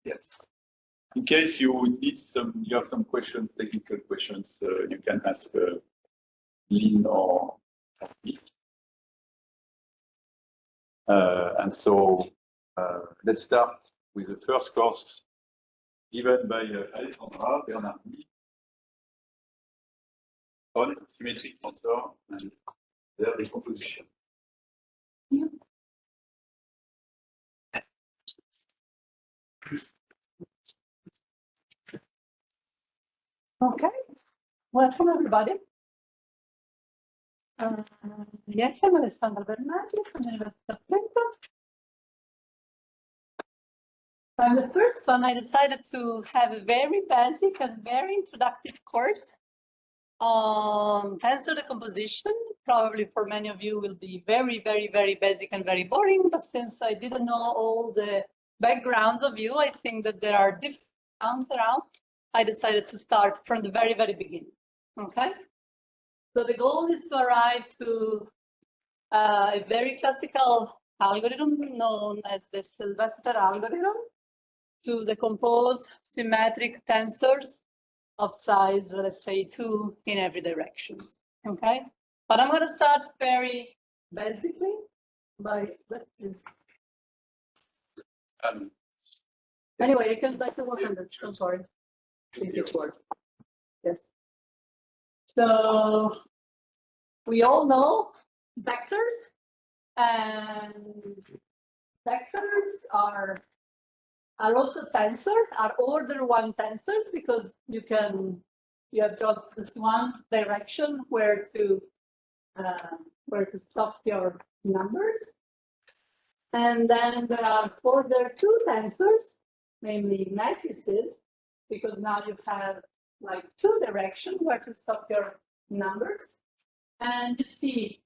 Yes. In case you need you have some questions, technical questions, you can ask Lynn or me. And so let's start with the first course given by Alessandra Bernardi on symmetric tensor and their decomposition. Okay, welcome everybody. Yes, I'm Alessandra Bernardi from the University of Trento. I'm the first one. I decided to have a very basic and very introductive course on tensor decomposition. Probably for many of you will be very, very, very basic and very boring, but since I didn't know all the backgrounds of you, I think that there are different grounds around. I decided to start from the very, very beginning, okay? So the goal is to arrive to a very classical algorithm known as the Sylvester algorithm to decompose symmetric tensors of size, let's say 2 in every direction, okay? But I'm gonna start very basically by this. Anyway, I can work on this, I'm sorry. Yes. So we all know vectors, and vectors are also tensors, are order 1 tensors, because you have just this one direction where to stop your numbers. And then there are order 2 tensors, namely matrices, because now you have like 2 directions where to stop your numbers. And you see,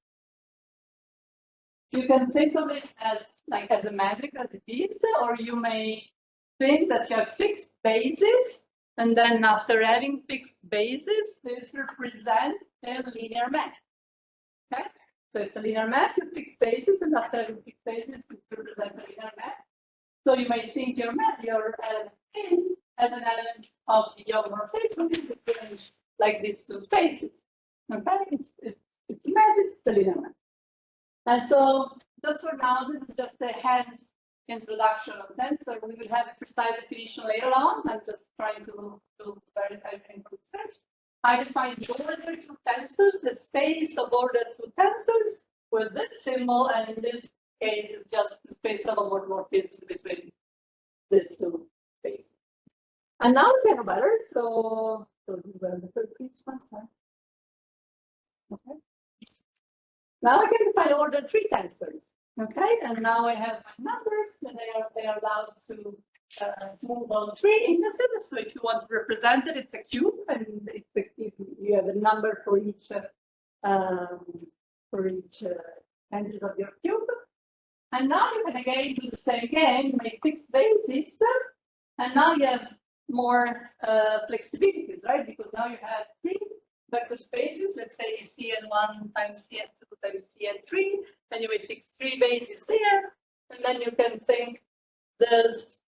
you can think of it as like as a matrix as it is, or you may think that you have fixed bases, and then after having fixed bases, this represents a linear map. Okay, so it's a linear map with fixed bases, and after having fixed bases, it represents a linear map. So you might think your map, your thing, as an element of the homomorphism between like these 2 spaces. Okay, it's a map, it's a linear map. And so just for now, this is just a hand introduction of tensor. We will have a precise definition later on. I'm just trying to verify things from research. I define the order 2 tensors, the space of order 2 tensors with this symbol, and in this case, it's just the space of homomorphism between these 2 spaces. And now we get better. So these were the first ones. Okay. Now I can define order 3 tensors. Okay, and now I have my numbers, and they are allowed to move on 3 indices. So if you want to represent it, it's a cube, and you have a number for each entry of your cube. And now you can again do the same game, make fixed bases, and now you have more flexibilities, right? Because now you have 3 vector spaces, let's say Cn1 times Cn2 times Cn3, and you will fix 3 bases there, and then you can think this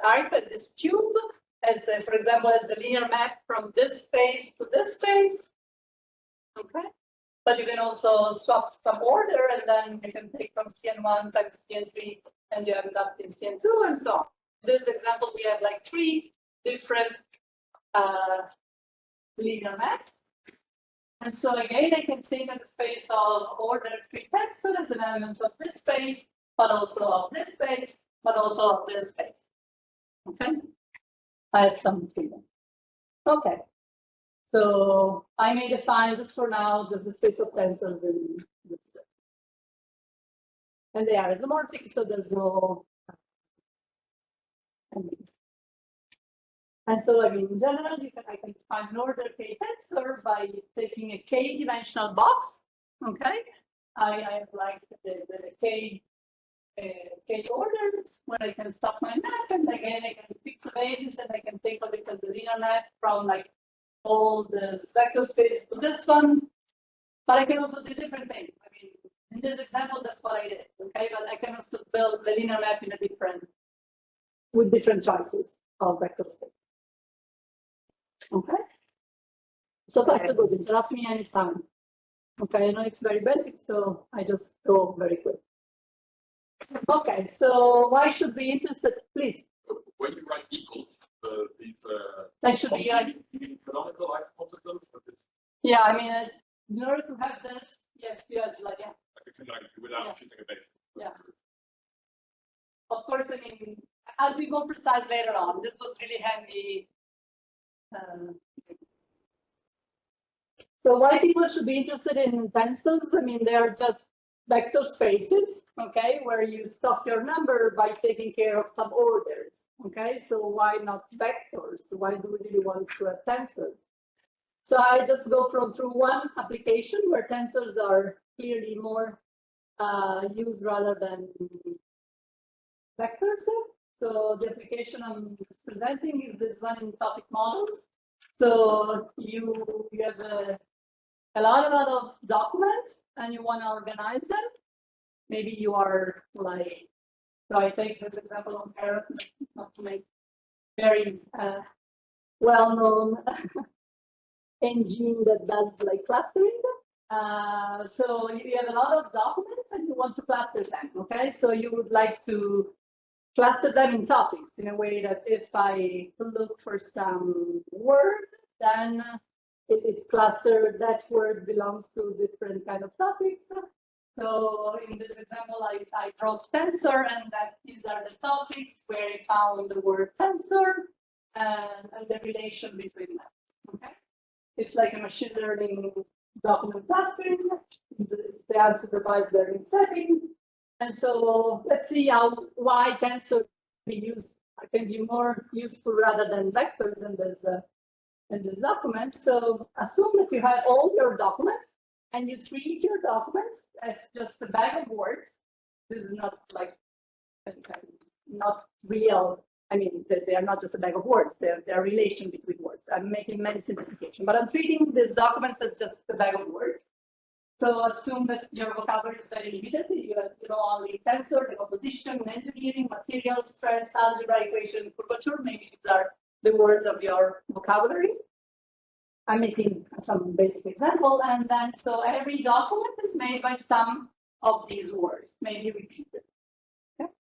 arc, this cube, as for example, as a linear map from this space to this space. Okay, but you can also swap some order, and then you can take from Cn1 times Cn3, and you end up in Cn2, and so on. In this example, we have like 3 different linear maps. And so again, I can think of the space of order 3 tensor as an element of this space, but also of this space, but also of this space. Okay, I have some freedom. Okay, so I may define just for now just the space of tensors in this way. And they are isomorphic, so there's no. And so, I mean, in general, I can define an order K tensor by taking a K-dimensional box. Okay, I have like the K orders where I can stop my map, and again I can fix the bases, and I can take of it as a linear map from like all the vector space to this one. But I can also do different things. I mean, in this example, that's what I did. Okay, but I can also build the linear map in a different with different choices of vector space. Okay. So far so good. Interrupt me anytime. Okay, I know it's very basic, so I just go very quick. Okay, so why should be interested? Please. When you write equals, these that should be you mean canonical isomorphism? Yeah, I mean, in order to have this, yes, you have like without choosing a base. Yeah. Of course, I mean, I'll be more precise later on. This was really handy. So why people should be interested in tensors? I mean, they are just vector spaces, okay, where you stop your number by taking care of some orders, okay? So why not vectors? Why do we really want to have tensors? So I just go through one application where tensors are clearly more used rather than vectors. So the application I'm presenting is this one in topic models. So you have a lot of documents and you want to organize them. Maybe you are like, so I take this example of Arab, not to make very well-known engine that does like clustering. So you have a lot of documents and you want to cluster them, okay? So you would like to cluster them in topics in a way that if I look for some word, then it clustered that word belongs to different kind of topics. So in this example, I wrote tensor, and that these are the topics where I found the word tensor and the relation between them. Okay, it's like a machine learning document clustering. It's the unsupervised learning setting. And so let's see why tensor can be more useful rather than vectors in this document. So assume that you have all your documents and you treat your documents as just a bag of words. This is not like not real. I mean, they are not just a bag of words. They're a relation between words. I'm making many simplifications, but I'm treating these documents as just a bag of words. So assume that your vocabulary is very limited. You know only tensor, decomposition, engineering, material, stress, algebra, equation, curvature. Maybe these are the words of your vocabulary. I'm making some basic example, and then so every document is made by some of these words, maybe repeated. Okay.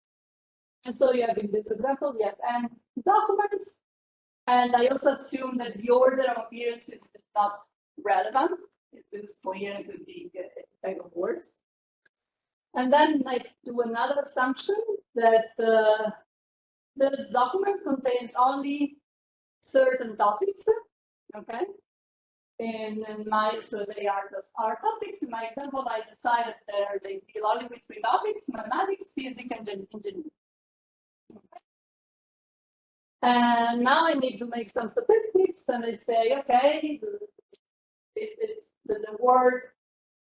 And so you have in this example, you have n documents, and I also assume that the order of appearance is not relevant. It is coherent with the type of words. And then I do another assumption that this document contains only certain topics, okay? So they are just R topics. In my example, I decided they deal only with 3 topics: mathematics, physics, and engineering. Okay. And now I need to make some statistics, and I say, okay, the word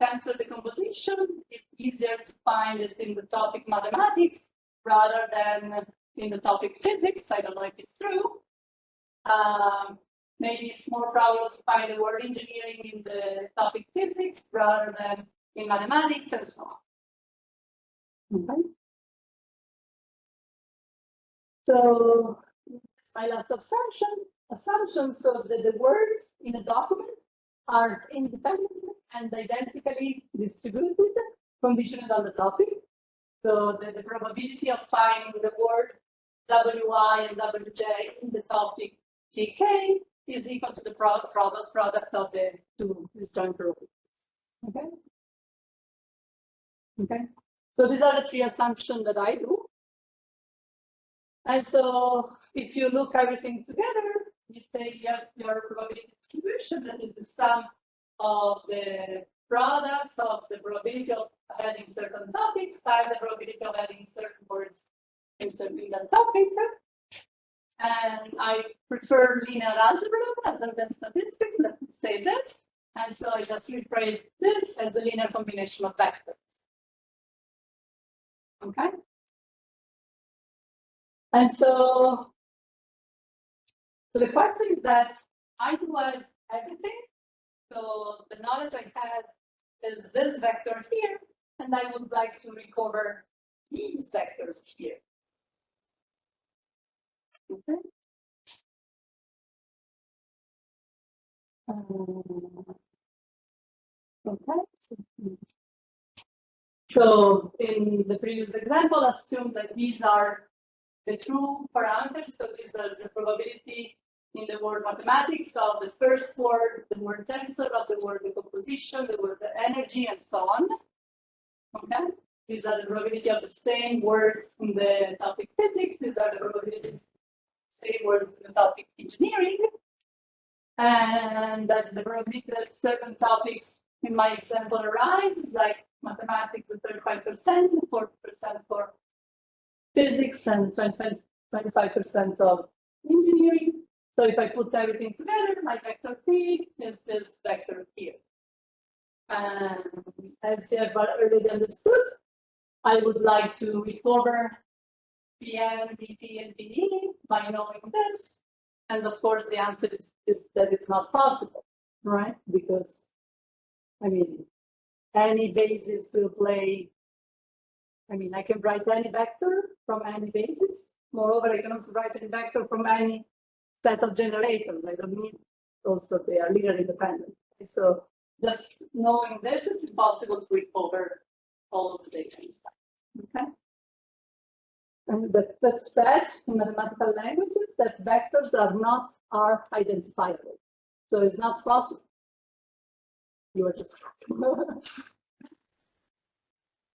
tensor decomposition, it's easier to find it in the topic mathematics rather than in the topic physics. I don't know if it's true. Maybe it's more probable to find the word engineering in the topic physics rather than in mathematics, and so on. Okay. So it's my last assumption, so that the words in a document are independent and identically distributed, conditioned on the topic. So the probability of finding the word WI and WJ in the topic TK is equal to the product of the 2 disjoint probabilities. Okay. Okay. So these are the 3 assumptions that I do. And so if you look everything together, you take your probability distribution, that is the sum of the product of the probability of having certain topics times the probability of having certain words inserting that topic. And I prefer linear algebra rather than statistics. Let me say this. And so I just rephrase this as a linear combination of vectors. Okay. And so the question is that I do have everything. So the knowledge I had is this vector here, and I would like to recover these vectors here. Okay. So in the previous example, assume that these are the true parameters. So these are the probability in the word mathematics of the first word, the word tensor, of the word decomposition, the word energy, and so on. Okay. These are the probability of the same words in the topic physics. These are the probability of the same words in the topic engineering. And that the probability that certain topics in my example arise is like mathematics with 35%, 40% for physics, and 25% of engineering. So if I put everything together, my vector P is this vector here. And as you have already understood, I would like to recover Pn, Vp, and Ve by knowing this. And of course, the answer is that it's not possible, right? Because, I mean, any basis will play. I mean, I can write any vector from any basis. Moreover, I can also write any vector from any set of generators. I don't need also they are linear independent. So just knowing this, it's impossible to recover all of the data inside. Okay. And that's said in mathematical languages that vectors are identifiable. So it's not possible. You are just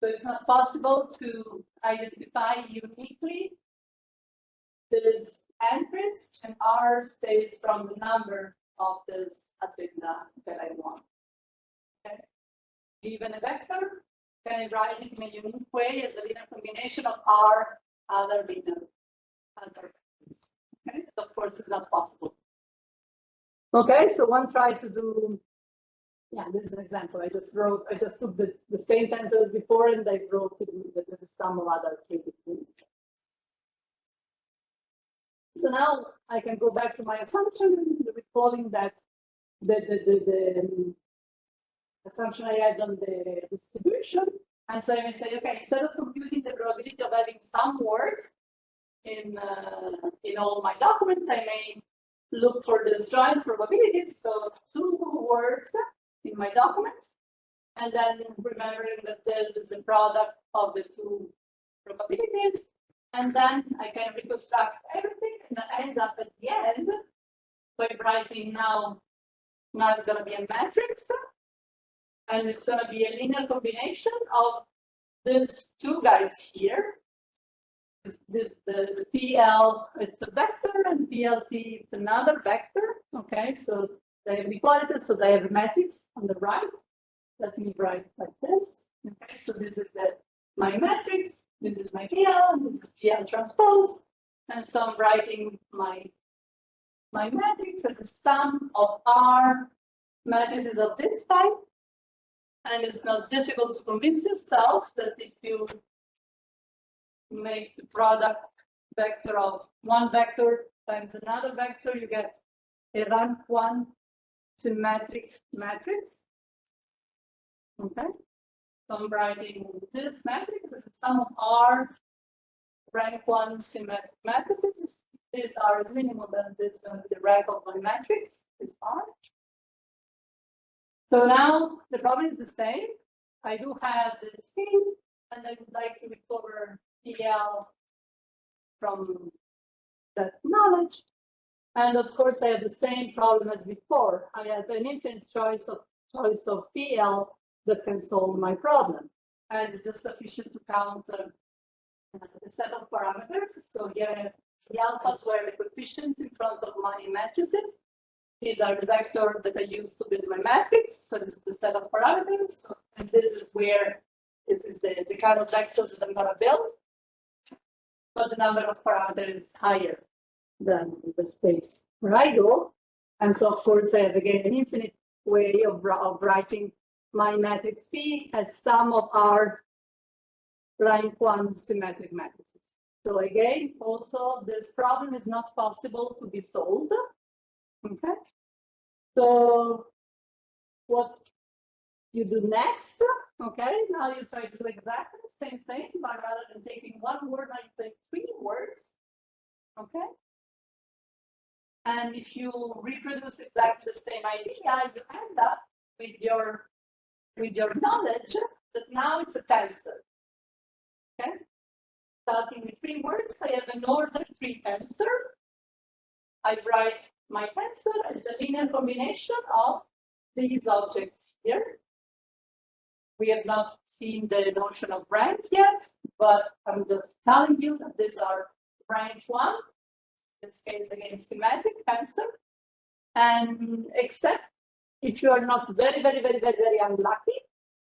So it's not possible to identify uniquely this entries, and R stays from the number of this agenda that I want. Okay. Given a vector, can I write it in a unique way as a linear combination of R other linear vectors? Okay. Of course, it's not possible. Okay, so one tried to do. Yeah, this is an example. I just took the same tensors before and I wrote it with the sum of other cubic units. So now I can go back to my assumption, recalling that the assumption I had on the distribution. And so I may say, okay, instead of computing the probability of having some words in all my documents, I may look for the joint probabilities. So 2 words in my documents, and then remembering that this is the product of the 2 probabilities, and then I can reconstruct everything and end up at the end by writing now it's going to be a matrix, and it's going to be a linear combination of these 2 guys here. The PL, it's a vector, and PLT, it's another vector. Okay, so they have inequalities, so they have a matrix on the right. Let me write like this. Okay, so this is my matrix, this is my PL, this is PL transpose, and so I'm writing my matrix as a sum of R matrices of this type. And it's not difficult to convince yourself that if you make the product vector of one vector times another vector, you get a rank 1 symmetric matrix. Okay, so I'm writing this matrix as a sum of R rank 1 symmetric matrices. This R is minimal, then this is going to be the rank of my matrix, this R. So now the problem is the same. I do have this scheme, and I would like to recover PL from that knowledge. And of course, I have the same problem as before. I have an infinite choice of PL that can solve my problem. And it's just sufficient to count the set of parameters. So here, the alphas were the coefficients in front of my matrices. These are the vectors that I use to build my matrix. So this is the set of parameters. And this is the kind of vectors that I'm going to build. But the number of parameters is higher than the space where I go. And so, of course, I have again an infinite way of writing my matrix P as sum of R rank 1 symmetric matrices. So again, also this problem is not possible to be solved. Okay. So what you do next, okay, now you try to do exactly the same thing, but rather than taking 1 word, I take 3 words. Okay. And if you reproduce exactly the same idea, you end up with your knowledge that now it's a tensor. Okay? Starting with 3 words, I have an order 3 tensor. I write my tensor as a linear combination of these objects here. We have not seen the notion of rank yet, but I'm just telling you that these are rank 1. In this case, again, symmetric tensor. And except if you are not very, very, very, very, very unlucky,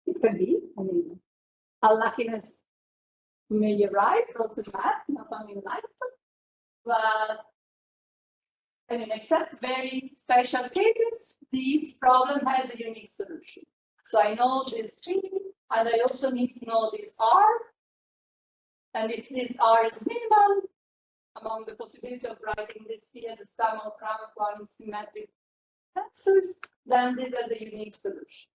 it can be. I mean, unluckiness may arise also in math, not only in life. But I mean, except very special cases, this problem has a unique solution. So I know this G, and I also need to know this R. And if this R is minimal, among the possibility of writing this T as a sum of rank 1 symmetric tensors, then this has a unique solution.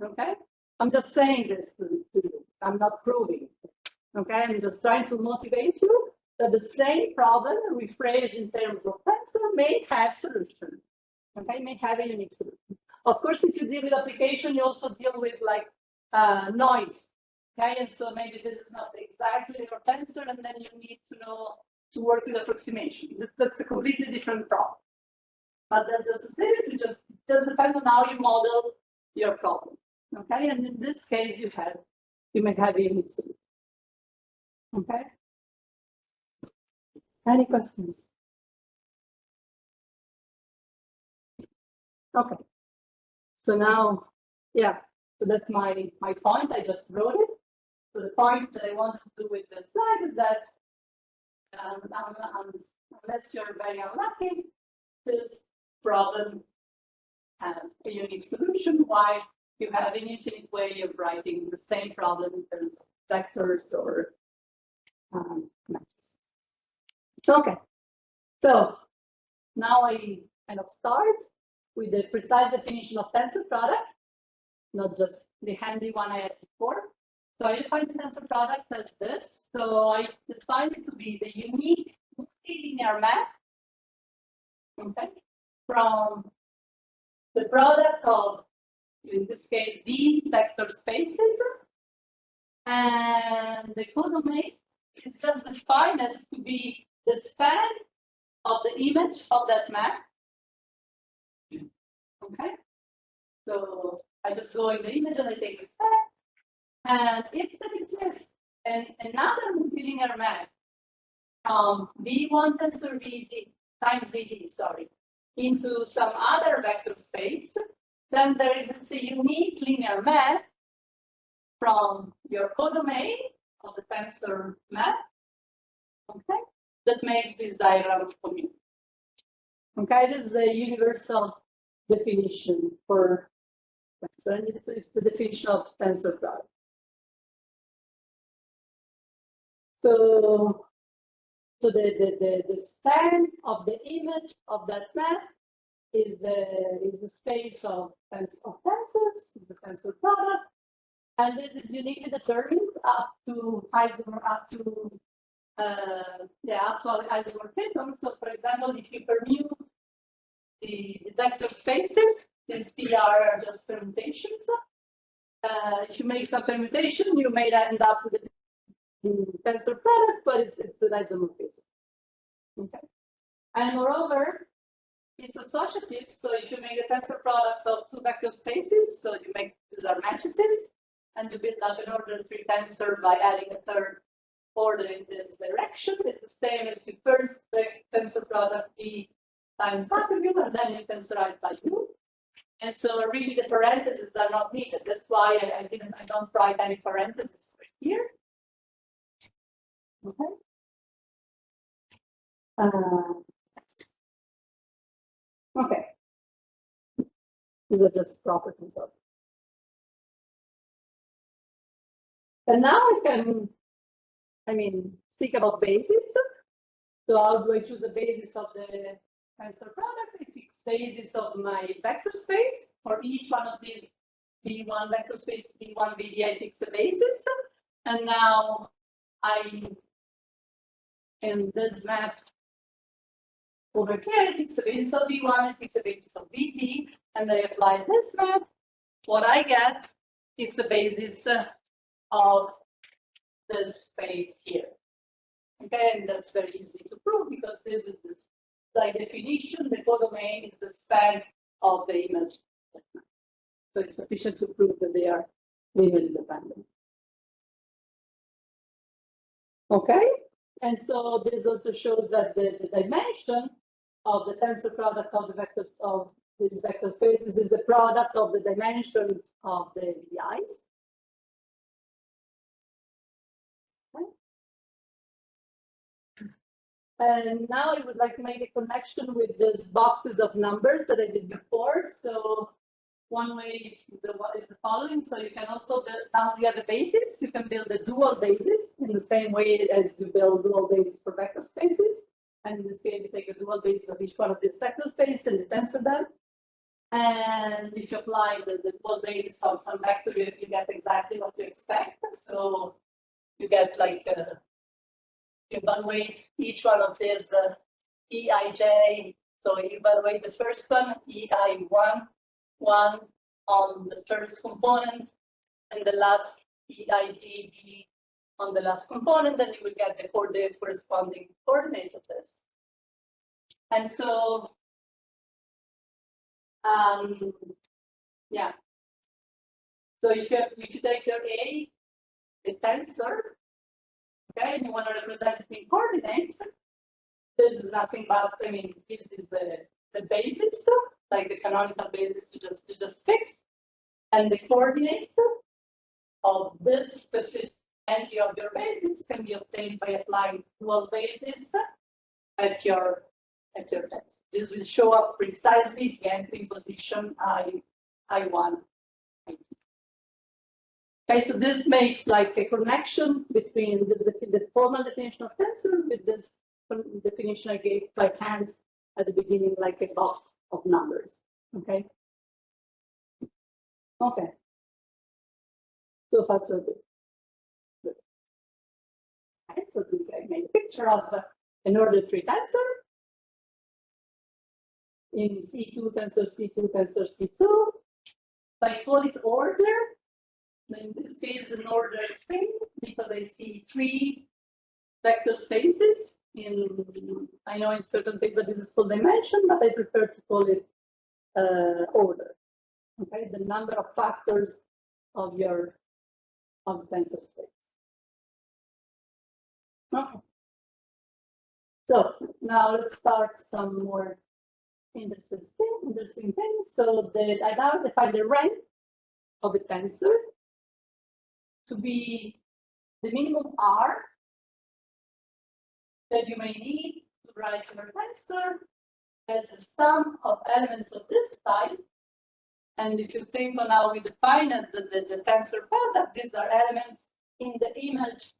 Okay? I'm just saying this to you. I'm not proving it. Okay? I'm just trying to motivate you that the same problem rephrased in terms of tensor may have solution. Okay? May have a unique solution. Of course, if you deal with application, you also deal with like noise. Okay? And so maybe this is not exactly your tensor, and then you need to know to work with approximation. That's a completely different problem. But that's just a say to just depend on how you model your problem. Okay, and in this case, you may have a unique solution. Okay. Any questions? Okay. So now, yeah. So that's my point. I just wrote it. So the point that I wanted to do with this slide is that unless you're very unlucky, this problem has a unique solution. Why you have an infinite way of writing the same problem in terms of vectors or matrices. Okay, so now I kind of start with the precise definition of tensor product, not just the handy one I had before. So I define the tensor product as this. So I define it to be the unique multilinear map, okay, from the product of, in this case, D vector spaces, and the codomain is just defined to be the span of the image of that map. Okay, so I just go in the image and I take the span. And if there exists another multilinear map from V1 tensor VD times VD, sorry, into some other vector space, then there is a unique linear map from your codomain of the tensor map, okay, that makes this diagram for you. Okay, this is a universal definition for tensor, and it's the definition of tensor product. So the span of the image of that map is the space of tensors, the tensor product, and this is uniquely determined up to isomorphism. So, for example, if you permute the vector spaces, these PR are just permutations. If you make some permutation, you may end up with the tensor product, but it's an isomorphism. Okay. And moreover, it's associative. So if you make a tensor product of 2 vector spaces, so you make these are matrices, and you build up an order 3 tensor by adding a third order in this direction. It's the same as you first make tensor product B times W, and then you tensorize by U. And so really the parentheses are not needed. That's why I don't write any parentheses right here. Okay. Okay. These are just properties of. And now I can, speak about basis. So how do I choose a basis of the tensor product? I fix basis of my vector space. For each one of these B1 vector space, B1, BD, I fix a basis. And now in this map, over here, it takes the basis of V1, it takes the basis of Vt, and I apply this math. What I get is the basis of this space here. Okay, and that's very easy to prove because this is this. By definition, the codomain is the span of the image. So it's sufficient to prove that they are linearly dependent. Okay, and so this also shows that the dimension of the tensor product of the vectors of these vector spaces is the product of the dimensions of the VIs. Okay. And now I would like to make a connection with these boxes of numbers that I did before. So one way is the following. So you can also build, now you have a basis, you can build a dual basis in the same way as you build dual basis for vector spaces. And in this case, you take a dual basis of each one of these vector spaces and you tensor them. And if you apply the dual basis of some vector, you get exactly what you expect. So you get like, you evaluate each one of these EIJ. So you evaluate the first one, EI1, on the first component, and the last EIDB on the last component, then you will get the corresponding coordinates of this. And so, yeah. So if you take your A, the tensor, okay, and you want to represent it in coordinates, this is nothing but, I mean, this is the basis, like the canonical basis to just fix, and the coordinates of this specific entry of your basis can be obtained by applying dual basis at your test. This will show up precisely the entry position I1. Okay, so this makes like a connection between the formal definition of tensor with this definition I gave by hand at the beginning, like a box of numbers. Okay. Okay. So far, so good. Okay, so this I made a picture of an order 3 tensor in C2 tensor C2 tensor C2. So I call it order. In this case, an order 3 because I see 3 vector spaces. I know in certain paper this is full dimension, but I prefer to call it order. Okay, the number of factors of your tensor space. Okay. So now let's start some more interesting things. So I now define the rank of a tensor to be the minimum R that you may need to write your tensor as a sum of elements of this type. And if you think on how we define the tensor product, these are elements in the image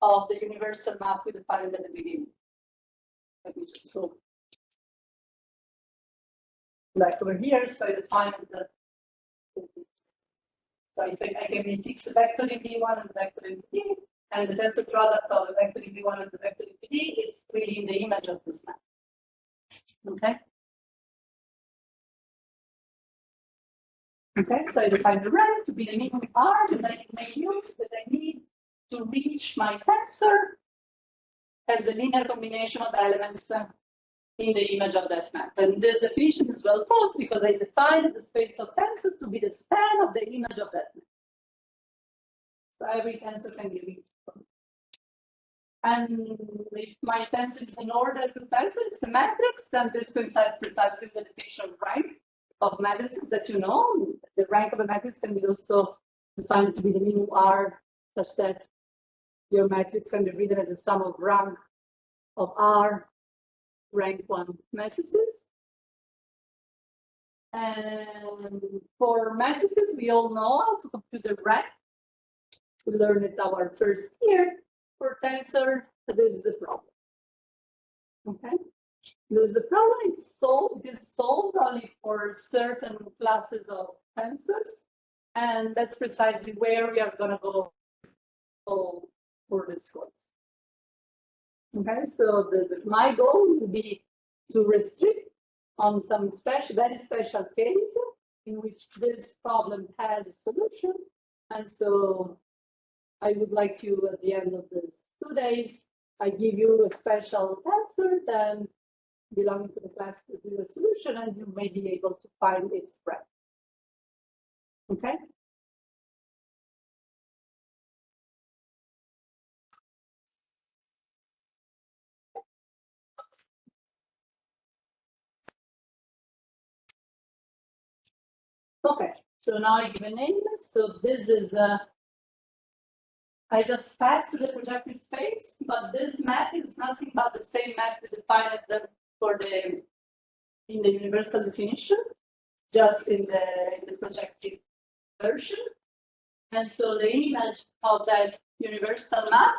of the universal map we defined at the beginning. Let me just go back over here. So I defined so I can fix the vector in V1 and the vector in V, and the tensor product of the vector in V1 and the vector in V is really in the image of this map. Okay. Okay, so I define the rank to be the minimum R that I may use that I need to reach my tensor as a linear combination of elements in the image of that map. And this definition is well posed because I defined the space of tensor to be the span of the image of that map. So every tensor can be reached. And if my tensor is in order to tensor, it's a matrix, then this coincides precisely with the definition of rank of matrices that you know. The rank of a matrix can be also defined to be the minimum R, such that your matrix can be written as a sum of rank of R rank 1 matrices. And for matrices, we all know how to compute the rank. We learned it our first year. For tensor, this is the problem. Okay, this is the problem. It is solved only for certain classes of tensors, and that's precisely where we are going to go for this course. Okay, so my goal will be to restrict on some very special case in which this problem has a solution. And so I would like you at the end of this 2 days, I give you a special tensor, then belonging to the class to do the solution, and you may be able to find its breadth. Okay? Okay, so now I give a name. So this is I just passed the projective space, but this map is nothing but the same map we defined for the in the universal definition, just in the projective version. And so the image of that universal map,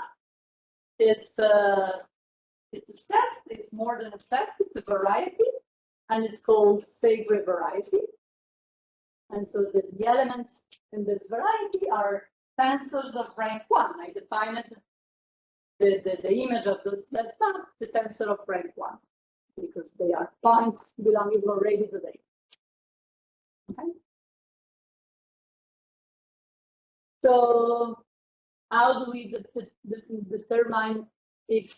it's a set, it's more than a set, it's a variety, and it's called Segre variety. And so the elements in this variety are tensors of rank 1. I defined the image of that map, the tensor of rank 1, because they are points belonging already to the. Okay. So how do we determine if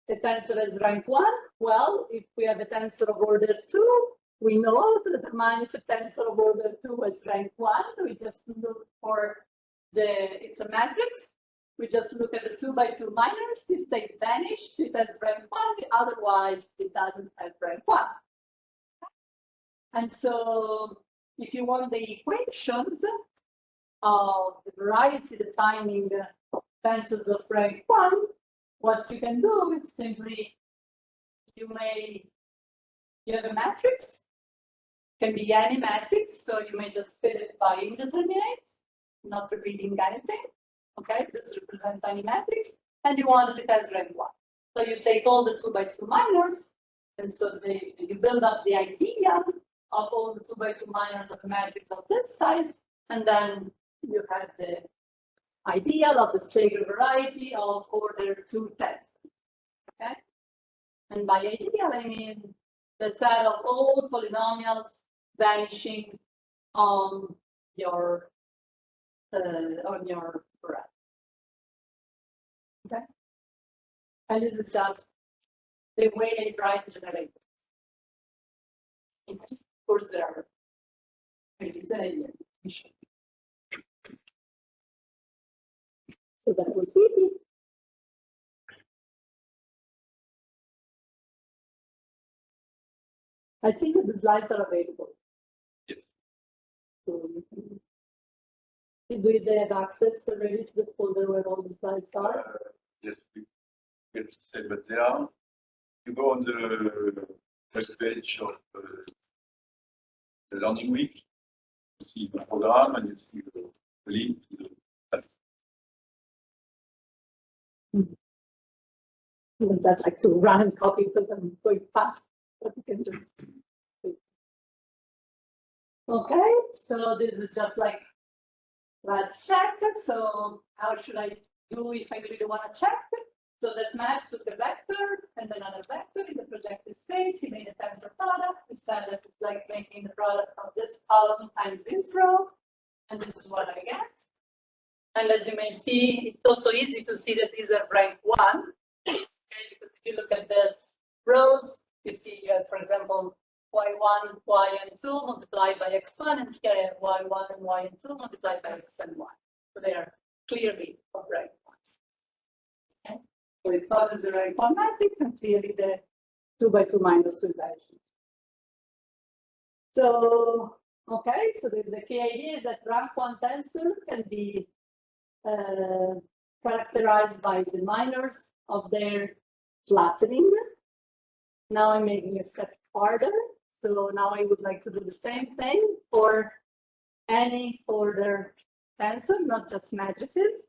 the tensor is rank 1? Well, if we have a tensor of order 2, we know to determine if a tensor of order 2 is rank 1. We just look for it's a matrix. We just look at the 2 by 2 minors. If they vanish, it has rank 1. Otherwise, it doesn't have rank 1. And so if you want the equations of the variety defining tensors of rank 1, what you can do is simply you have a matrix, can be any matrix, so you may just fill it by indeterminate, not repeating anything. Okay, this represents any matrix, and you want it as rank 1. So you take all the 2 by 2 minors, and so you build up the idea of all the 2 by 2 minors of a matrix of this size, and then you have the ideal of the Segre variety of order 2 tensors. Okay, and by ideal I mean the set of all polynomials vanishing on your variety. Okay, and this is just the way I write generators. Of course, there are so that was easy. I think that the slides are available. Yes. So do they have access already to the folder where all the slides are? Yes, we have to say, but they are. You go on the web page of the learning week, you see the program and you see the link to the slides. I'd like to run and copy because I'm going fast, but you can just. Okay, so this is just like, let's check. So how should I do if I really want to check? So that map took a vector and another vector in the projective space. He made a tensor product. We said that it's like making the product of this column times this row. And this is what I get. And as you may see, it's also easy to see that these are rank 1. Okay, because if you look at these rows, you see, for example, y1, yn2 multiplied by x1, and here I have y1 and yn2 multiplied by xn1. So they are clearly of rank 1. Okay, so it's always a rank 1 matrix, and clearly the 2 by 2 minus will vanish. So, okay, so the key idea is that rank 1 tensor can be characterized by the minors of their flattening. Now I'm making a step farther. So now I would like to do the same thing for any order tensor, not just matrices.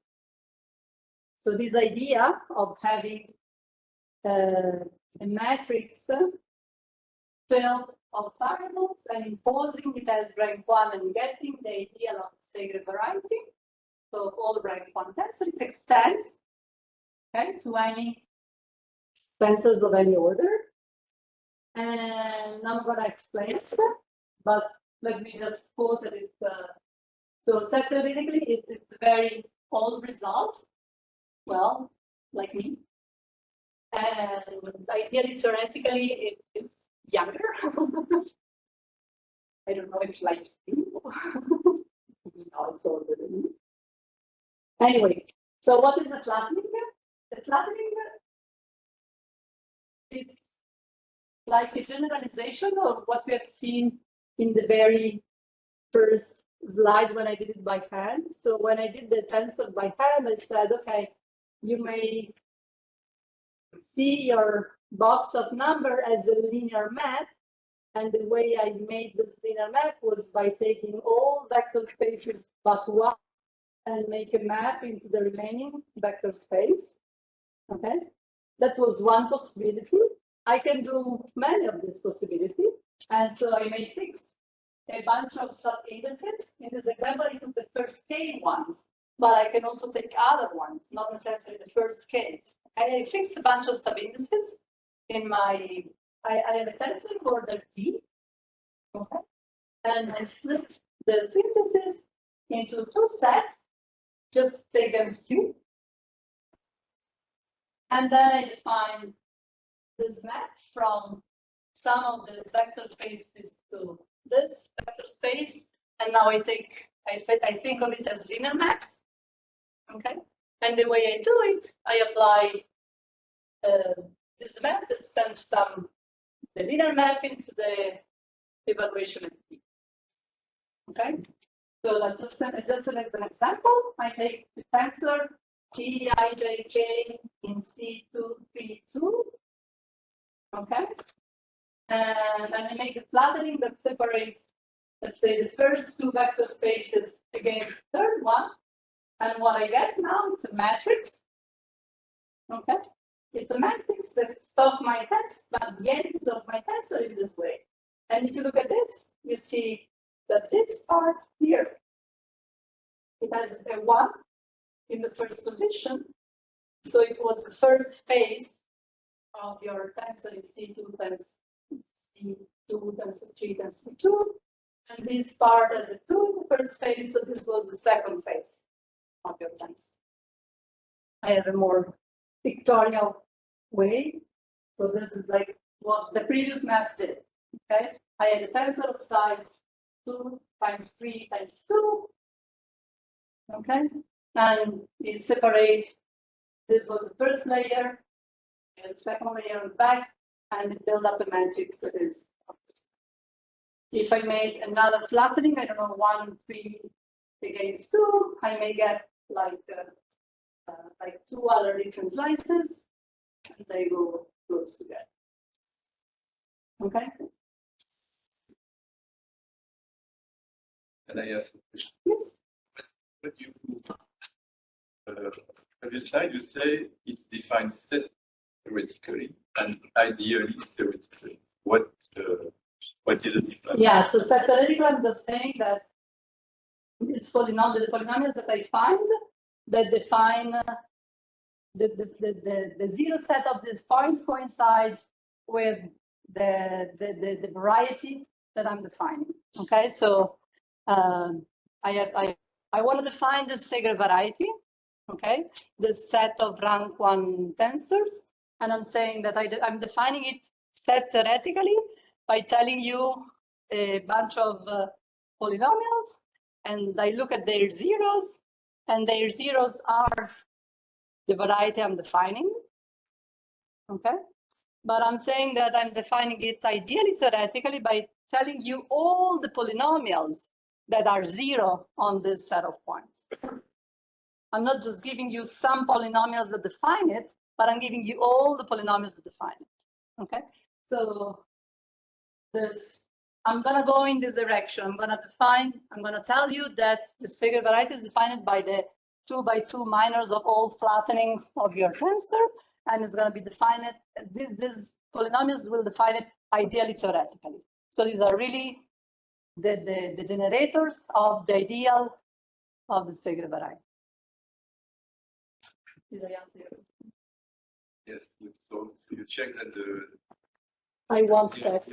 So this idea of having a matrix filled of variables and imposing it as rank 1 and getting the ideal of the Segre variety. So all rank 1 tensor, it extends, okay, to any tensors of any order. And I'm going to explain it, but let me just quote that it's so theoretically it's a very old result. Well, like me. And ideally, theoretically, it's younger. I don't know if it's like you. No, it's older than me. Anyway, so what is a flattening? The flattening, it's like a generalization of what we have seen in the very first slide when I did it by hand. So when I did the tensor by hand, I said, okay, you may see your box of number as a linear map. And the way I made this linear map was by taking all vector spaces but one and make a map into the remaining vector space. Okay, that was one possibility. I can do many of these possibilities. And so I may fix a bunch of sub-indices. In this example, I took the first k ones, but I can also take other ones, not necessarily the first case. I fix a bunch of sub-indices in my, I have a tensor called the T, okay? And I split the synthesis into two sets, just take them Q. And then I define this match from some of these vector spaces to this vector space. And now I think of it as linear maps. Okay. And the way I do it, I apply this map that sends the linear map into the evaluation entity. Okay. So that's just as an example. I take the tensor Tijk in C232. Okay. And then I make a flattening that separates, let's say, the first two vector spaces against the third one. And what I get now, it's a matrix. Okay. It's a matrix that's of my tensor, but the ends of my tensor in this way. And if you look at this, you see that this part here, it has a 1 in the first position. So it was the first phase of your tensor is C2 times C2 times 3 times 2. And this part has a 2 in the first phase. So this was the second phase of your tensor. I have a more pictorial way. So this is like what the previous map did. Okay, I had a tensor of size 2 times 3 times 2. Okay, and it separates. This was the first layer, and the second layer on the back, and it built up a matrix that is. If I make another flattening, I don't know, 1, 3 against 2, I may get like two other different slices, and they go close together. Okay. Can I ask a question? Yes. What you on your slide, you say it's defined theoretically and ideally theoretically. What is the difference? Yeah. So theoretically, I'm just saying that this polynomial, the polynomials that I find that define the zero set of these points coincides with the variety that I'm defining. Okay, so I want to define this Segre variety. Okay, this set of rank 1 tensors, and I'm saying that I'm defining it set theoretically by telling you a bunch of polynomials, and I look at their zeros, and their zeros are the variety I'm defining. Okay, but I'm saying that I'm defining it ideally theoretically by telling you all the polynomials that are zero on this set of points. I'm not just giving you some polynomials that define it, but I'm giving you all the polynomials that define it. Okay, so I'm going to go in this direction. I'm going to tell you that the Segre variety is defined by the 2 by 2 minors of all flattenings of your tensor, and it's going to be defined. These polynomials will define it ideally theoretically. So these are really the generators of the ideal of the Segre variety. Did I answer your question? Yes. So you check that I want that.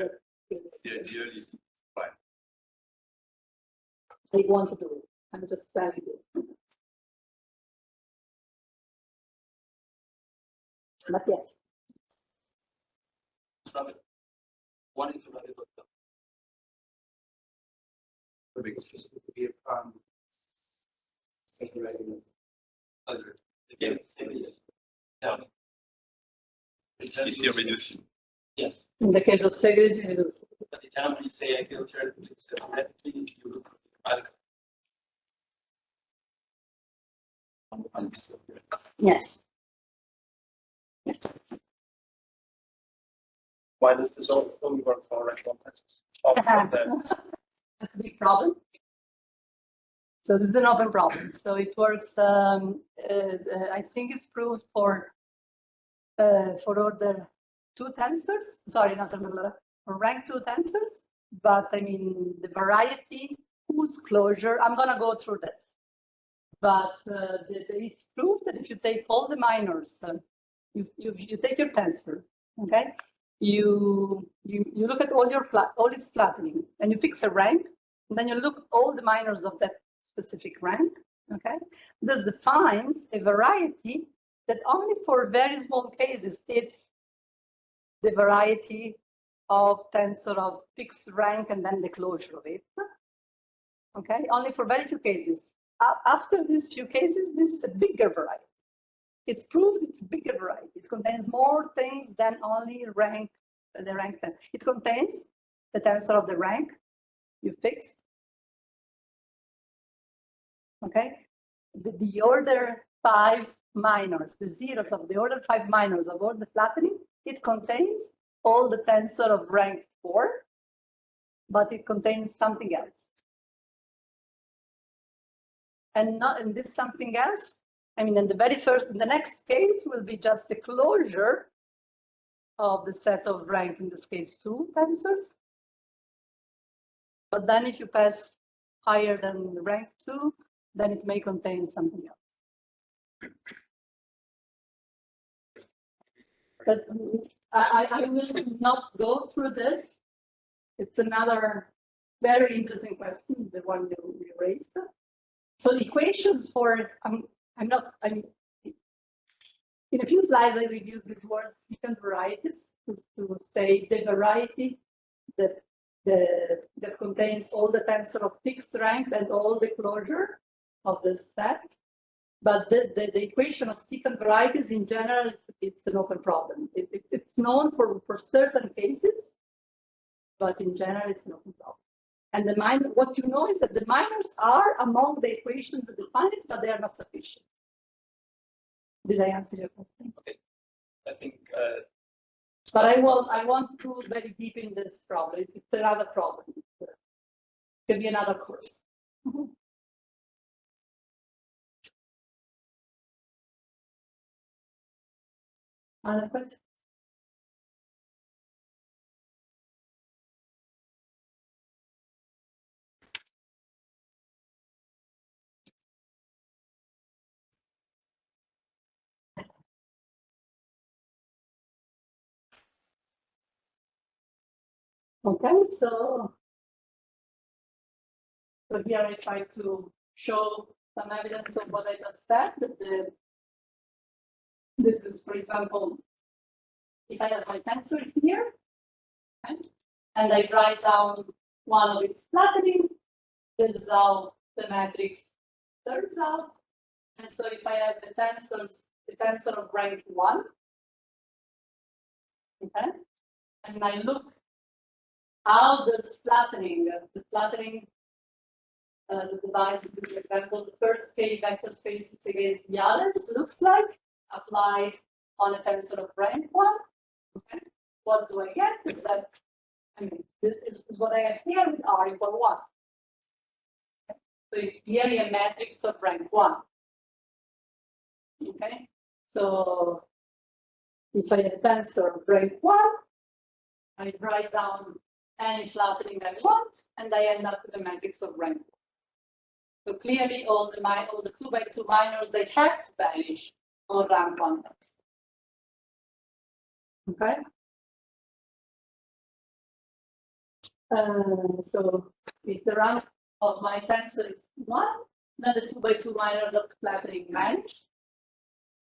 The idea is to fine. I want to do it. I'm just telling you. But yes. One is the value of the because this would be a second regular. Again, yeah. It's irreducible. Yes. In the case of Segre, it's reducible. But the time when you say I filter, it's automatically if you look at Yes. why does this only work for restaurant tensors? That's a big problem. So this is an open problem. So it works. I think it's proved for order 2 tensors. Sorry, not for rank 2 tensors. But I mean the variety whose closure. I'm gonna go through this. But it's proved that if you take all the minors, you take your tensor, okay? You look at all its flattening, and you fix a rank, and then you look all the minors of that specific rank, okay? This defines a variety that only for very small cases it's the variety of tensor of fixed rank and then the closure of it, okay? Only for very few cases. After these few cases, this is a bigger variety. It's proved it's a bigger variety. It contains more things than only the rank 10. It contains the tensor of the rank you fix. Okay, the order 5 minors, the zeros of the order 5 minors of all the flattening, it contains all the tensor of rank 4, but it contains something else. And this something else, I mean, in the next case will be just the closure of the set of rank, in this case 2 tensors. But then if you pass higher than rank 2, then it may contain something else. But I will not go through this. It's another very interesting question, the one you raised. So the equations for, in a few slides I will use this word secant varieties to say the variety that contains all the tensor of fixed rank and all the closure of the set. But the equation of secant varieties in general, it's an open problem. It's known for certain cases, but in general it's an open problem. And what you know is that the minors are among the equations that define it, but they are not sufficient. Did I answer your question? Okay. I think. But I won't go very deep in this problem. It's another problem. It can be another course. Other questions? Okay, so here I try to show some evidence of what I just said. This is, for example, if I have my tensor here, okay, and I write down one of its flattening, this is how the matrix turns out. And so if I have the tensor of rank 1, okay, and I look how this flattening, the divides, for example, the first K vector space is against the others, looks like applied on a tensor of rank 1. Okay. What do I get? Is that, I mean, this is what I have here with R equal 1. Okay. So it's merely a matrix of rank 1. Okay. So if I have a tensor of rank 1, I write down any flattening I want, and I end up with a matrix of rank 1. So clearly, all the 2 by 2 minors, they have to vanish on rank 1 tensor. Okay. So if the rank of my tensor is 1, then the 2 by 2 minors of the flattening vanish.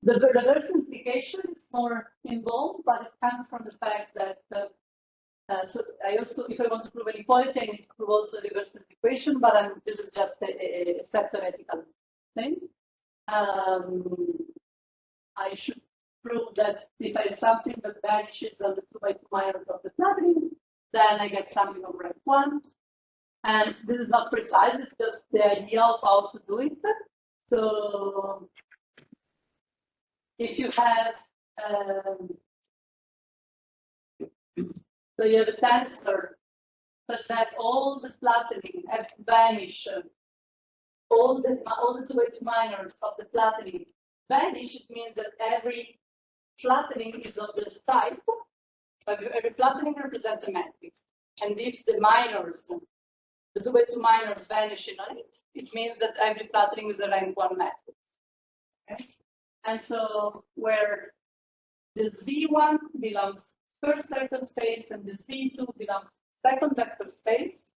The reverse implication is more involved, but it comes from the fact that so I also, if I want to prove an equality, I need to prove also the reverse equation, but this is just a set theoretical thing. I should prove that if I have something that vanishes on the 2 by 2 minors of the flattening, then I get something of rank 1. And this is not precise, it's just the idea of how to do it. So if you have, so you have a tensor such that all the flattening have vanished, all the 2 by 2 minors of the flattening vanish, it means that every flattening is of this type. So every flattening represents a matrix. And if the minors, the 2 by 2 minors vanish in it, it means that every flattening is a rank 1 matrix. Okay? And so where this V1 belongs to first vector space and this V2 belongs to second vector space,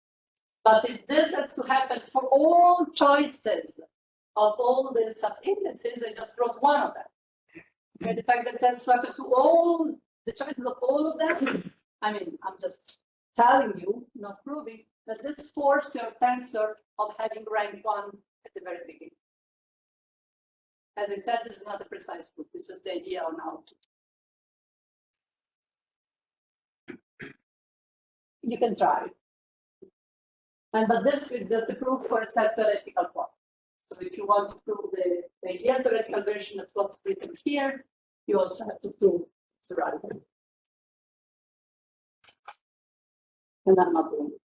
but if this has to happen for all choices of all the sub-indices, I just wrote one of them. Okay? The fact that it has to happen to all the choices of all of them, I mean, I'm just telling you, not proving, that this forces your tensor of having rank 1 at the very beginning. As I said, this is not a precise proof, it's just the idea on how to. You can try. But this is just the proof for a set theoretical form. So if you want to prove the ideal theoretical version of what's written here, you also have to prove the right one. And I'm not doing it.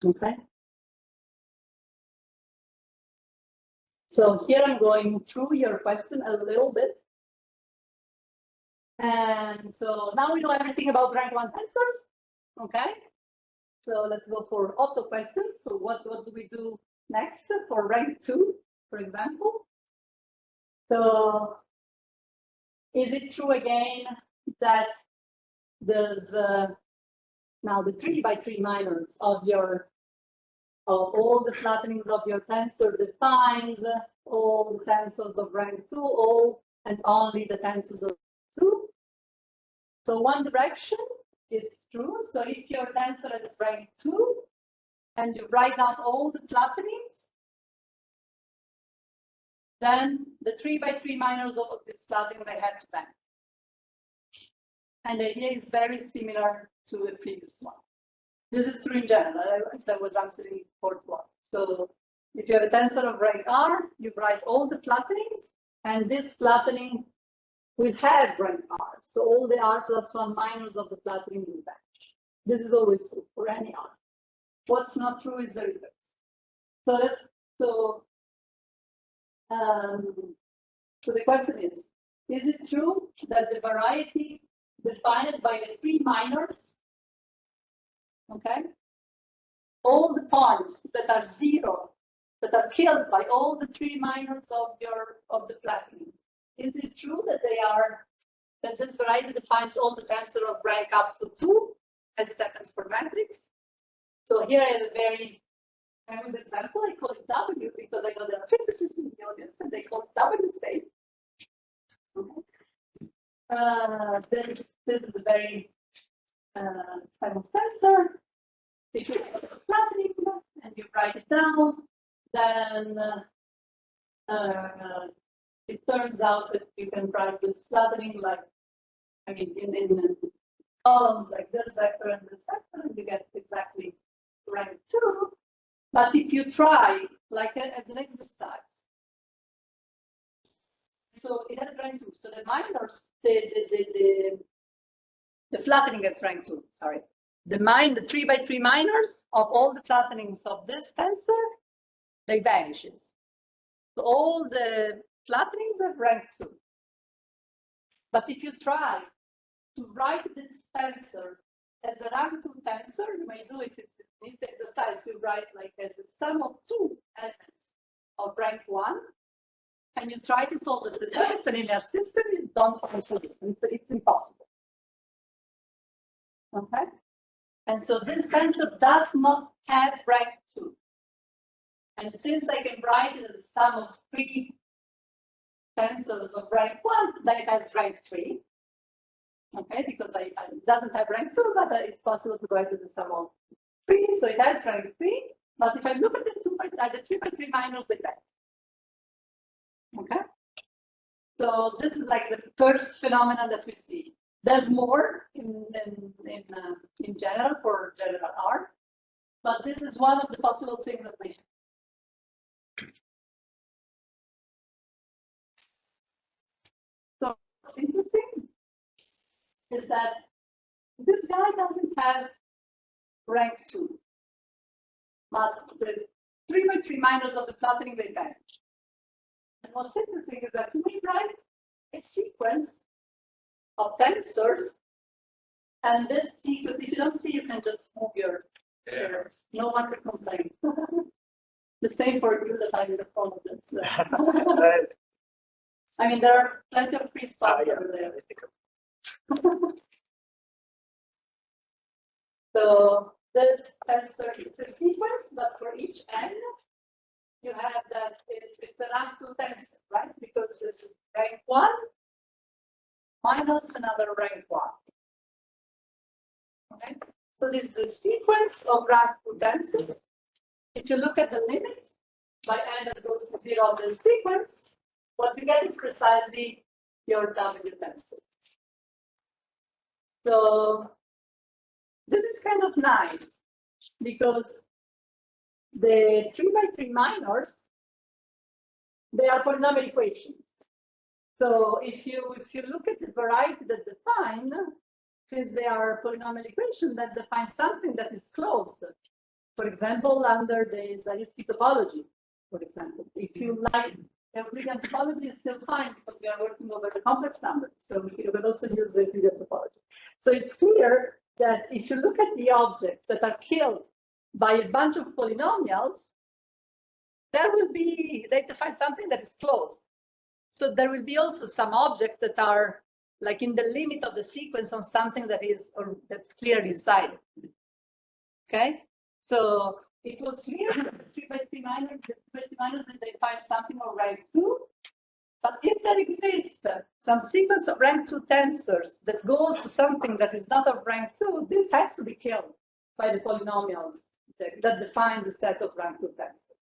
Okay. So here I'm going through your question a little bit. And so now we know everything about rank 1 tensors. Okay. So let's go for auto questions. So what do we do next for rank 2, for example? So is it true again that there's now the 3 by 3 minors of all the flattenings of your tensor defines all the tensors of rank 2, all and only the tensors of 2. So one direction, it's true. So if your tensor is rank 2 and you write down all the flattenings, then the 3 by 3 minors of this flattening they have to vanish. And the idea is very similar to the previous one. This is true in general, as I was answering for one. So if you have a tensor of rank R, you write all the flattenings, and this flattening will have rank R. So all the R plus 1 minors of the flattening will vanish. This is always true for any R. What's not true is the reverse. So the question is it true that the variety defined by the 3 minors, okay, all the points that are 0, that are killed by all the 3 minors of the flattening, is it true that this variety defines all the tensor of rank up to 2, as it happens for matrix? So here I have a very famous example. I call it W because I know there are physicists in the audience and they call it W state. Okay. This is a very famous tensor. If you have a flattening and you write it down, then it turns out that you can write this flattening like, I mean, in columns like this vector and this vector, and you get exactly rank 2. But if you try, like as an exercise, so it has rank 2. So the minors, the flattening has rank 2. Sorry, the 3 by 3 minors of all the flattenings of this tensor, they vanishes. So all the flattenings have rank 2. But if you try to write this tensor as a rank 2 tensor, you may do it in this exercise. You write like as a sum of 2 elements of rank 1. and you try to solve the system, it's a linear system, you don't find solution. It's impossible. Okay? And so this tensor does not have rank 2. And since I can write it as a sum of 3 tensors of rank 1, then it has rank 3. Okay, because it doesn't have rank 2, but it's possible to write it as a sum of 3, so it has rank 3. But if I look at the 3 by 3 minors, they vanish. Okay, so this is like the first phenomenon that we see. There's more in general for general R, but this is one of the possible things that we have. So what's interesting is that this guy doesn't have rank 2, but the 3 by 3 minors of the flattening, they vanish. And what's interesting is that we write a sequence of tensors, and this sequence, if you don't see, you can just move your ears. No one will complain. The same for you that I'm in the front of this. I mean, there are plenty of free spots over there. So this tensor is a sequence, but for each n, you have that it's a rank 2 tensor, right? Because this is rank 1 minus another rank 1. Okay? So this is a sequence of rank 2 tensors. If you look at the limit, by n that goes to 0 of the sequence, what we get is precisely your W tensor. So this is kind of nice because the 3 by 3 minors, they are polynomial equations. So if you look at the variety that define, since they are polynomial equations that define something that is closed, for example, under the Zariski topology, for example, if you like Euclidean topology is still fine because we are working over the complex numbers. So we will also use the Euclidean topology. So it's clear that if you look at the objects that are killed by a bunch of polynomials, there will be, they define something that is closed. So there will be also some objects that are like in the limit of the sequence on something that is, or that's clearly decided. Okay, so it was clear that the 3 by 3 minors that they find something of rank 2. But if there exists some sequence of rank 2 tensors that goes to something that is not of rank 2, this has to be killed by the polynomials that define the set of rank 2 tensors.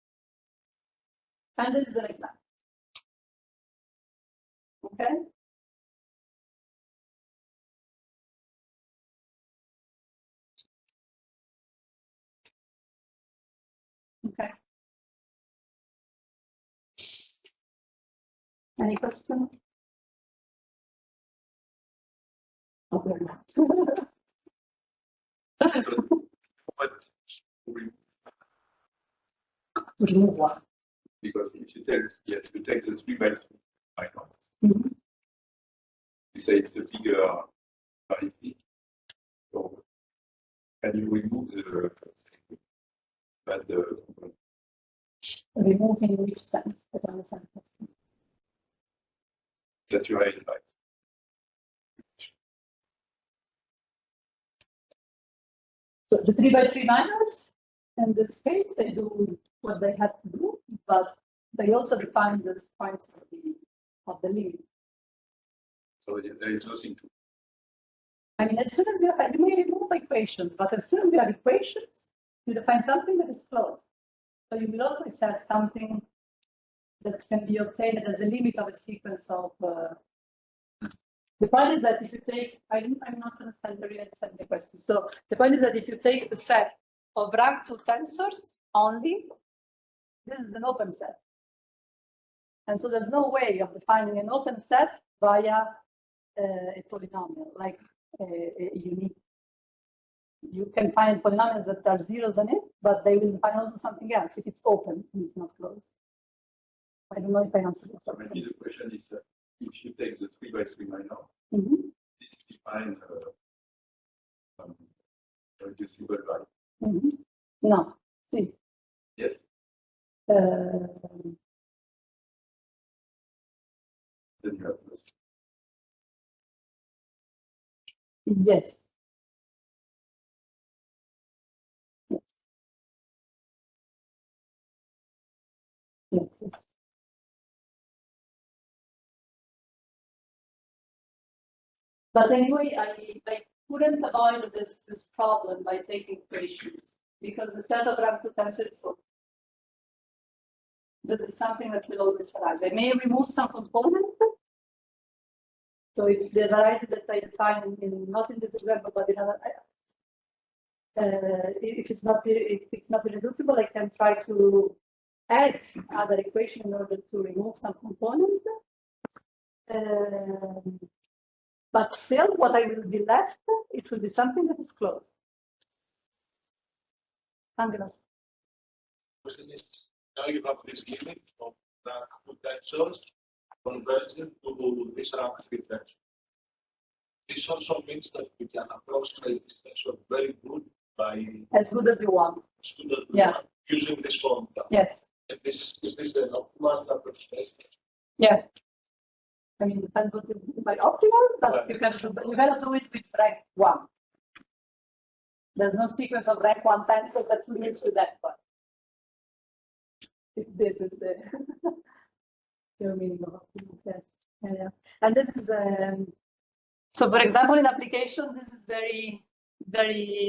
And this is an example. Okay. Okay. Any question? Okay. But we, To remove one. because if you take, yes, you take the 3 by 3 minors, Mhm. you say it's a figure by p. So can you remove the but the Remove in which sense? I don't understand. that you are in right? So the 3 by 3 minors, in this case, they do what they have to do, but they also define the points of the limit. So there is nothing to. I mean, as soon as you may remove equations, but as soon as you have equations, you define something that is closed. So you will always have something that can be obtained as a limit of a sequence of. The point is that if you take, I'm not really understanding the question. So the point is that if you take the set of rank 2 tensors only, this is an open set. And so there's no way of defining an open set via a polynomial, like a unique. You can find polynomials that are zeros on it, but they will define also something else if it's open and it's not closed. I don't know if I answered the So maybe the question is that if you take the 3 by 3 minor, this defines some reducible value. No, see. Yes. Then you have this. Yes. Yes. But anyway, I couldn't avoid this problem by taking equations because the set of rank 2 tensors, so this is something that will always arise. I may remove some component. So if the variety that I define in not in this example, but in other, if it's not irreducible, I can try to add other equation in order to remove some component. But still, what I will be left, it will be something that is closed. Angela. Now you have this limit of rank 2 tensors converging to this rank 3 tensor. This also means that we can approximate this tensor very good by As good as you want. using this formula. Yes. And is this an optimal approximation? Yeah. I mean, depends what you mean by optimal, but you cannot do it with rank 1. There's no sequence of rank 1 tensor that leads to that one. If this is the your meaning of optimal test. Yeah. And this is so for example, in application, this is very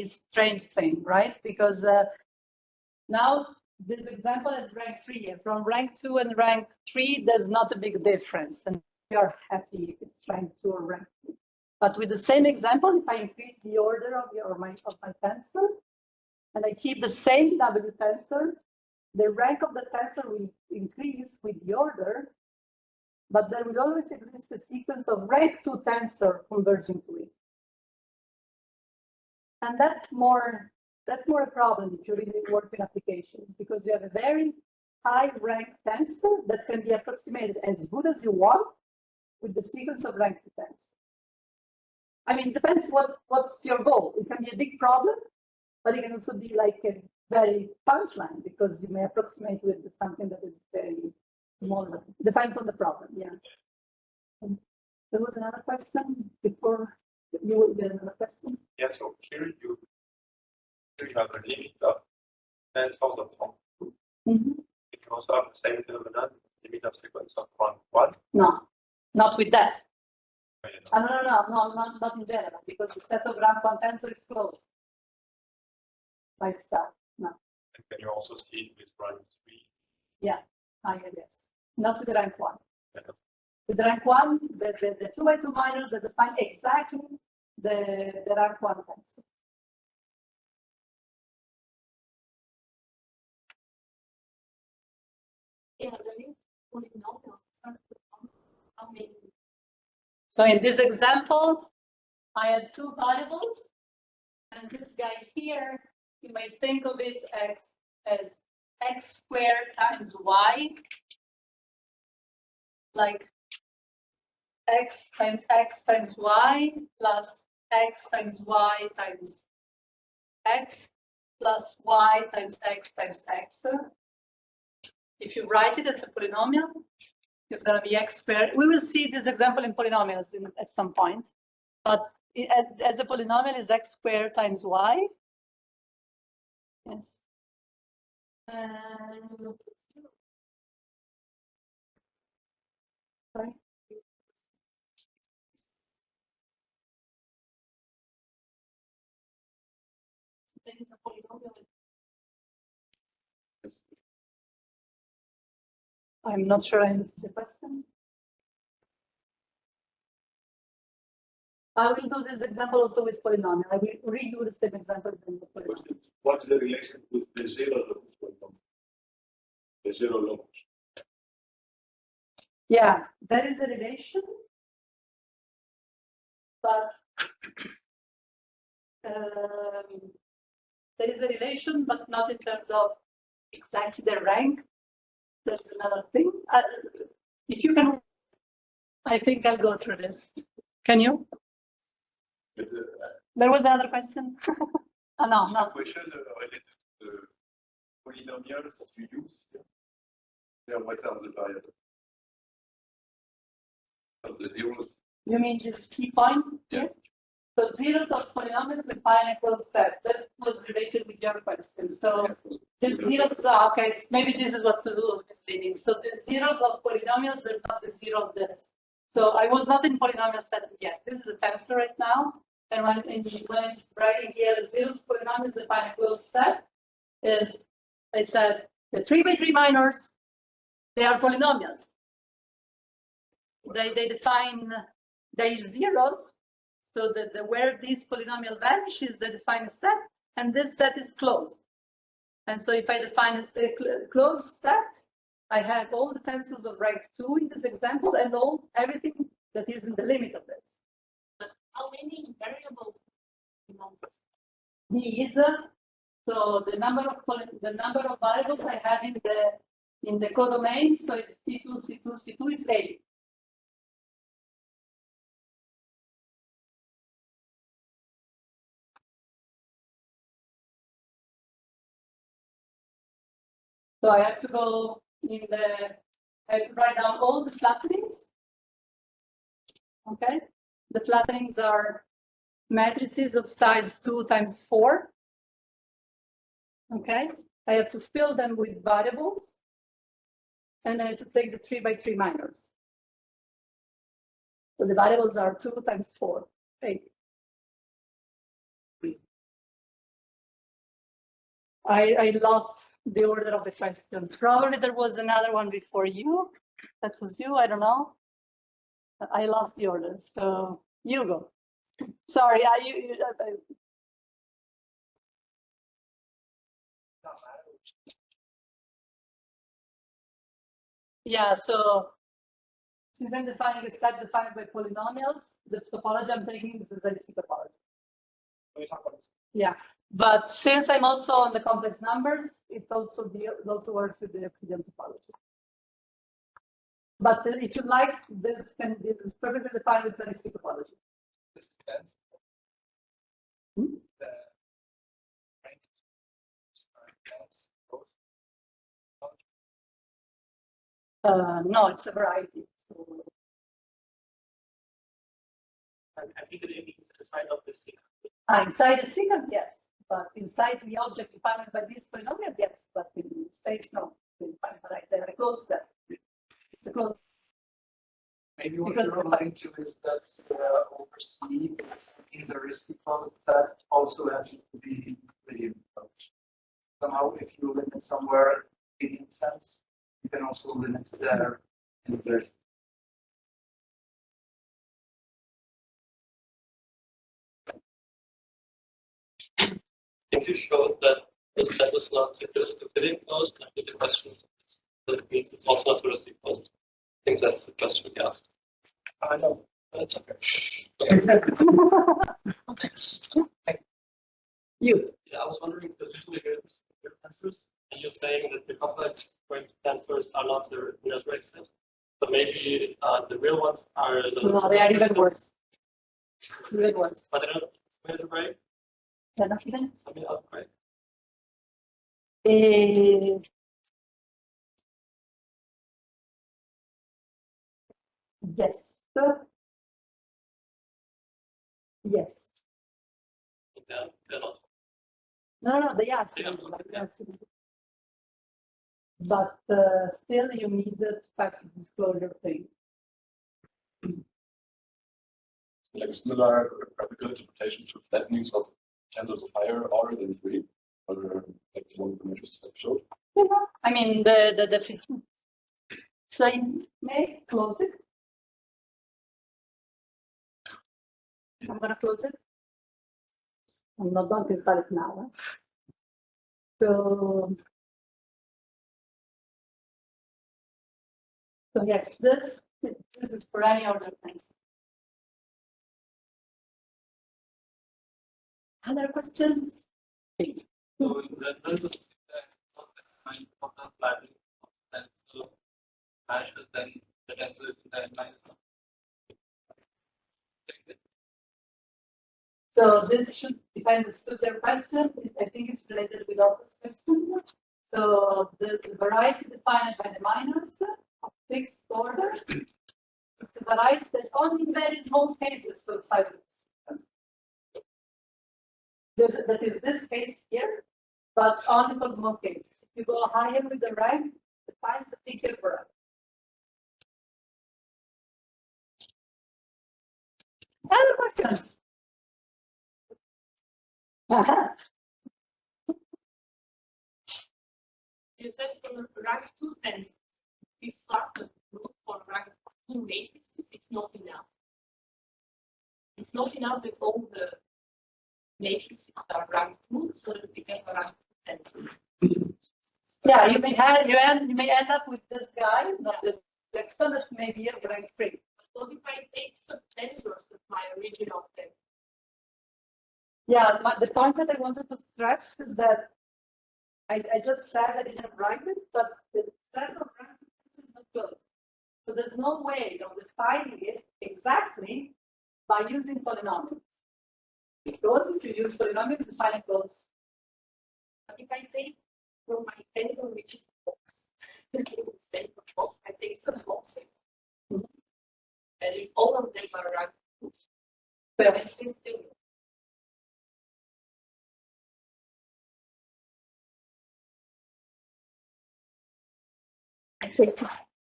strange thing, right? Because now this example is rank 3, and from rank 2 and rank 3, there's not a big difference, and we are happy if it's rank 2 or rank 3. But with the same example, if I increase the order of my tensor, and I keep the same W tensor, the rank of the tensor will increase with the order, but there will always exist a sequence of rank 2 tensor converging to it. And that's more a problem if you really work in applications, because you have a very high rank tensor that can be approximated as good as you want with the sequence of rank 2 tensor. I mean, it depends what's your goal. It can be a big problem, but it can also be like a very punchline because you may approximate with something that is very small. Depends on the problem, yeah. And there was another question before you will get another question. Yes, so here you have a limit of tensors of form 2. You can also have the same phenomenon, limit of sequence of rank 1. No, not with that. No, not in general, because the set of rank 1 tensor is closed by itself. No. And can you also see it with rank 3? Yeah, yes. Not with rank 1. Yeah. With rank 1, the 2 by 2 minors that define exactly the rank 1 tensor. Yeah, so in this example, I had 2 variables, and this guy here, you might think of it as x squared times y, like x times y plus x times y times x plus y times x times x. If you write it as a polynomial, it's going to be x squared. We will see this example in polynomials at some point, but as a polynomial is x squared times y. Yes. Sorry. There is a polynomial. I'm not sure I understood the question. I will do this example also with polynomial. I will redo the same example with the polynomial. What is the relation with the zero locus polynomial? The zero locus. Yeah, there is a relation, but there is a relation, but not in terms of exactly the rank. That's another thing. If you can, I think I'll go through this. Can you? There was another question. No. Question related to the polynomials you use. Yeah, what are the variables? So the zeros. You mean this key point? Yeah. So zeros of polynomials define a closed set. That was related with your question. So the zeros, okay, maybe this is what was misleading. So the zeros of polynomials are not the zero of this. So I was not in polynomial set yet. This is a tensor right now. And when it's writing here, zeros polynomials define a closed set, is I said the 3x3 minors, they are polynomials. They define their zeros, so that where this polynomial vanishes, they define a set, and this set is closed. And so if I define a closed set, I have all the tensors of rank 2 in this example, and everything that is in the limit of this. How many variables? These, so the number of variables I have in the codomain, so it's C2, C2, C2 is 8. So I have to go I have to write down all the flattenings. Okay, the flattenings are matrices of size 2 times 4. Okay, I have to fill them with variables, and I have to take the 3x3 minors. So the variables are 2 times 4, 8. I lost the order of the question. Probably there was another one before you. That was you, I don't know. I lost the order, so you go. Sorry, yeah, so since I'm defining a set defined by polynomials, the topology I'm taking is the Zariski topology. Yeah, but since I'm also on the complex numbers, it also works with the Euclidean topology. But if you like, this is perfectly defined with Zariski topology. Hmm? No, it's a variety. So I think it means the side of the secant. inside the secant, yes, but inside the object defined by this polynomial, yes, but in space, no. They're a closed set. It's a closed. Maybe what you're referring to is that over C is a risky product that also has to be medium approach. Somehow, if you limit somewhere in sense, you can also limit there in the risk. I think you showed that the set is not securely closed, and the question is that it means it's also not securely closed. I think that's the question we asked. I know, that's okay. You. Yeah, I was wondering because usually here are tensors, and you're saying that the complex point tensors are not the algebraic set, but maybe the real ones are. No, they are even worse. Even worse. But they're not algebraic. They're not even. Something algebraic. Yes. Yes. Yeah, they're not. No, they are. They are. But still, you need the passive disclosure thing. Like similar graphical interpretation to flattenings of tensors of higher order than 3, or like the one we just showed. Yeah, I mean the so I may close it. I'm gonna close it. I'm not going to install it now. So yes, this is for any order things. Other questions? So in the then the tensor is in the minus. So this should, if I understood their question, I think it's related with Otto's question. So the variety defined by the minors of fixed order It's a variety that only in very small cases will cycles. That is this case here, but only for small cases. If you go higher with the rank, it finds a bigger variety. Other questions? You said in rank 2 tensors, we start the group for rank 2 matrices, it's not enough. It's not enough that all the matrices are rank 2, so that we get a rank 2 tensor. Yeah, you may end up with this guy, not this next one, that may be a rank 3. What if I take some tensors of my original tensor? Yeah, the point that I wanted to stress is that I just said I didn't write it, but the set of rank is not closed. So there's no way of defining it exactly by using polynomials. Because if you use polynomials, you define it close. But if I take from my tensor, which is a box, instead of box, I take some boxes. And if all of them are rank 2, then it's still. I say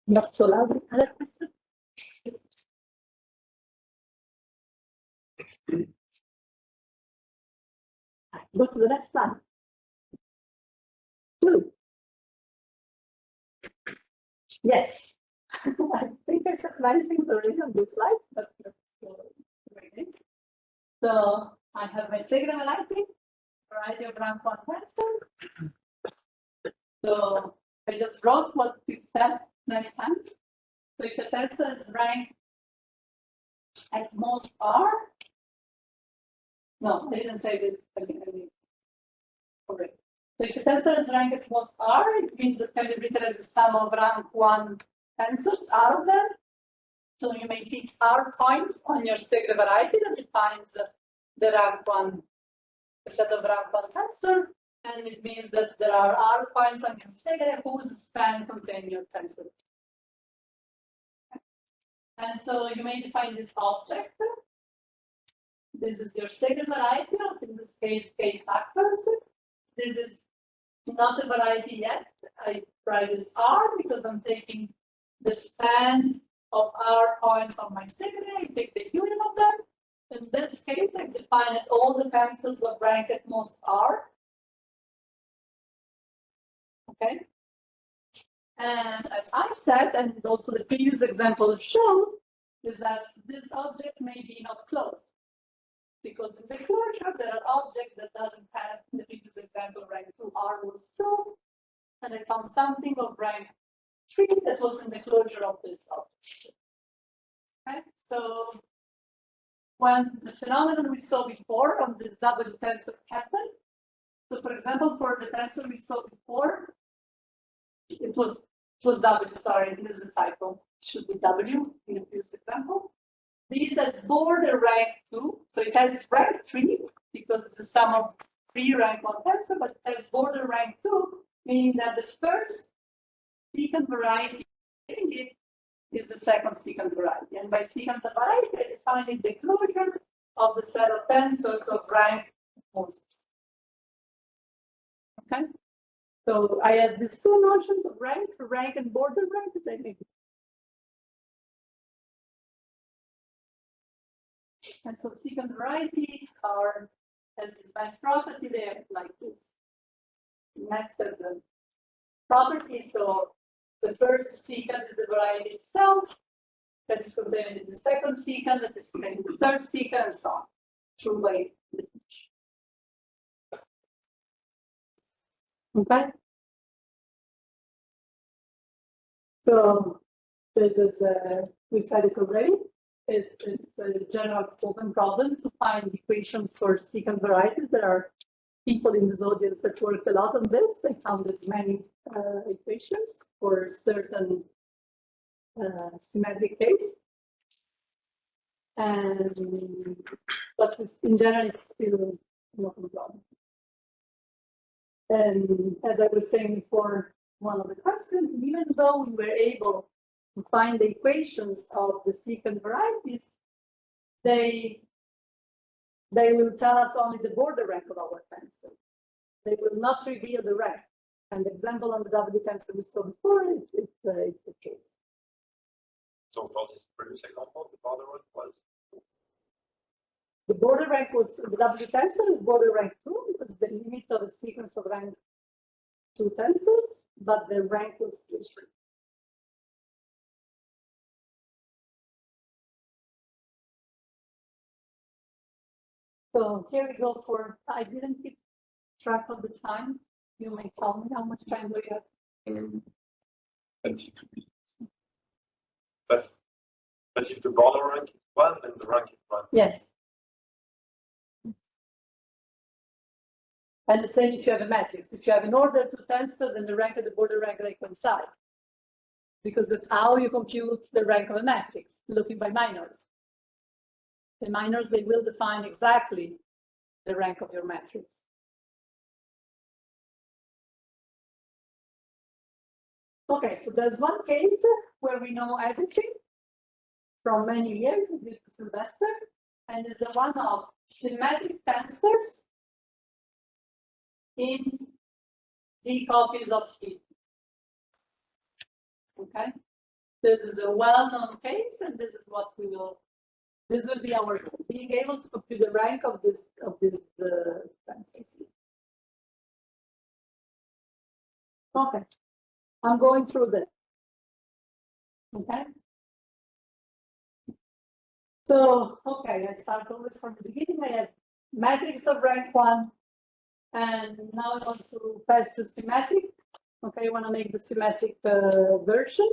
not so loud. Other question? Go to the next one. 2. Yes. I think I said many things already on this slide, but let's go again. So I have my second variety of rank 1 tensors. So I just wrote what we said many times. So if the tensor is ranked at most R, no, I didn't say this. Correct. So if the tensor is ranked at most R, it means that can be written as the sum of rank 1 tensors, R of them. So you may pick R points on your Segre variety that defines the rank 1, the set of rank 1 tensor, and it means that there are R points on your Segre whose span contain your tensor. And so you may define this object. This is your Segre variety, in this case, K factors. This is not a variety yet. I write this R because I'm taking the span of R points on my Segre. I take the union of them. In this case, I define all the tensors of rank at most R. Okay. And as I said, and also the previous example shown, is that this object may be not closed. Because in the closure, there are objects that doesn't have, in the previous example, rank 2 R was 2. And I found something of rank 3 that was in the closure of this object. Okay, so when the phenomenon we saw before of this W tensor happened, so for example, for the tensor we saw before, it was W, sorry, this is a typo. It should be W in the previous example. This has border rank 2, so it has rank 3 because it's the sum of 3 rank 1 tensor, but it has border rank 2, meaning that the first secant variety is the second secant variety. And by secant variety, I define the closure of the set of tensors of rank most. Okay? So I have these two notions of rank and border rank that I make. And so secant variety has this nice property there, like this nested property. So the first secant is the variety itself, that is contained in the second secant, that is contained in the third secant, and so on. Through by okay. So this is we said it already. It's a general open problem to find equations for secant varieties. There are people in this audience that work a lot on this. They found many equations for certain symmetric case. But in general, it's still an open problem. And as I was saying before, one of the questions, even though we were able find the equations of the secant varieties, they will tell us only the border rank of our tensor. They will not reveal the rank. And the example on the W tensor we saw before, it's the case. So for this previous example, the border rank was The border rank was, the W tensor is border rank 2, because the limit of a sequence of rank 2 tensors, but the rank was 3. So here we go for, I didn't keep track of the time. You may tell me how much time do you have? 22 minutes. but if the border rank is 1, then the rank is 1. Yes. And the same if you have a matrix. If you have an order 2 tensor, then the rank of the border rank they coincide. Because that's how you compute the rank of a matrix, looking by minors. The minors, they will define exactly the rank of your matrix. Okay, so there's one case where we know everything from many years, as you Sylvester, and it's the one of symmetric tensors in D copies of C. Okay, this is a well-known case, and this is what we will. This will be our goal, being able to compute the rank of this tensor. Okay, I'm going through this. Okay. So, okay, I start always from the beginning. I have matrix of rank 1, and now I want to pass to symmetric. Okay, I want to make the symmetric version.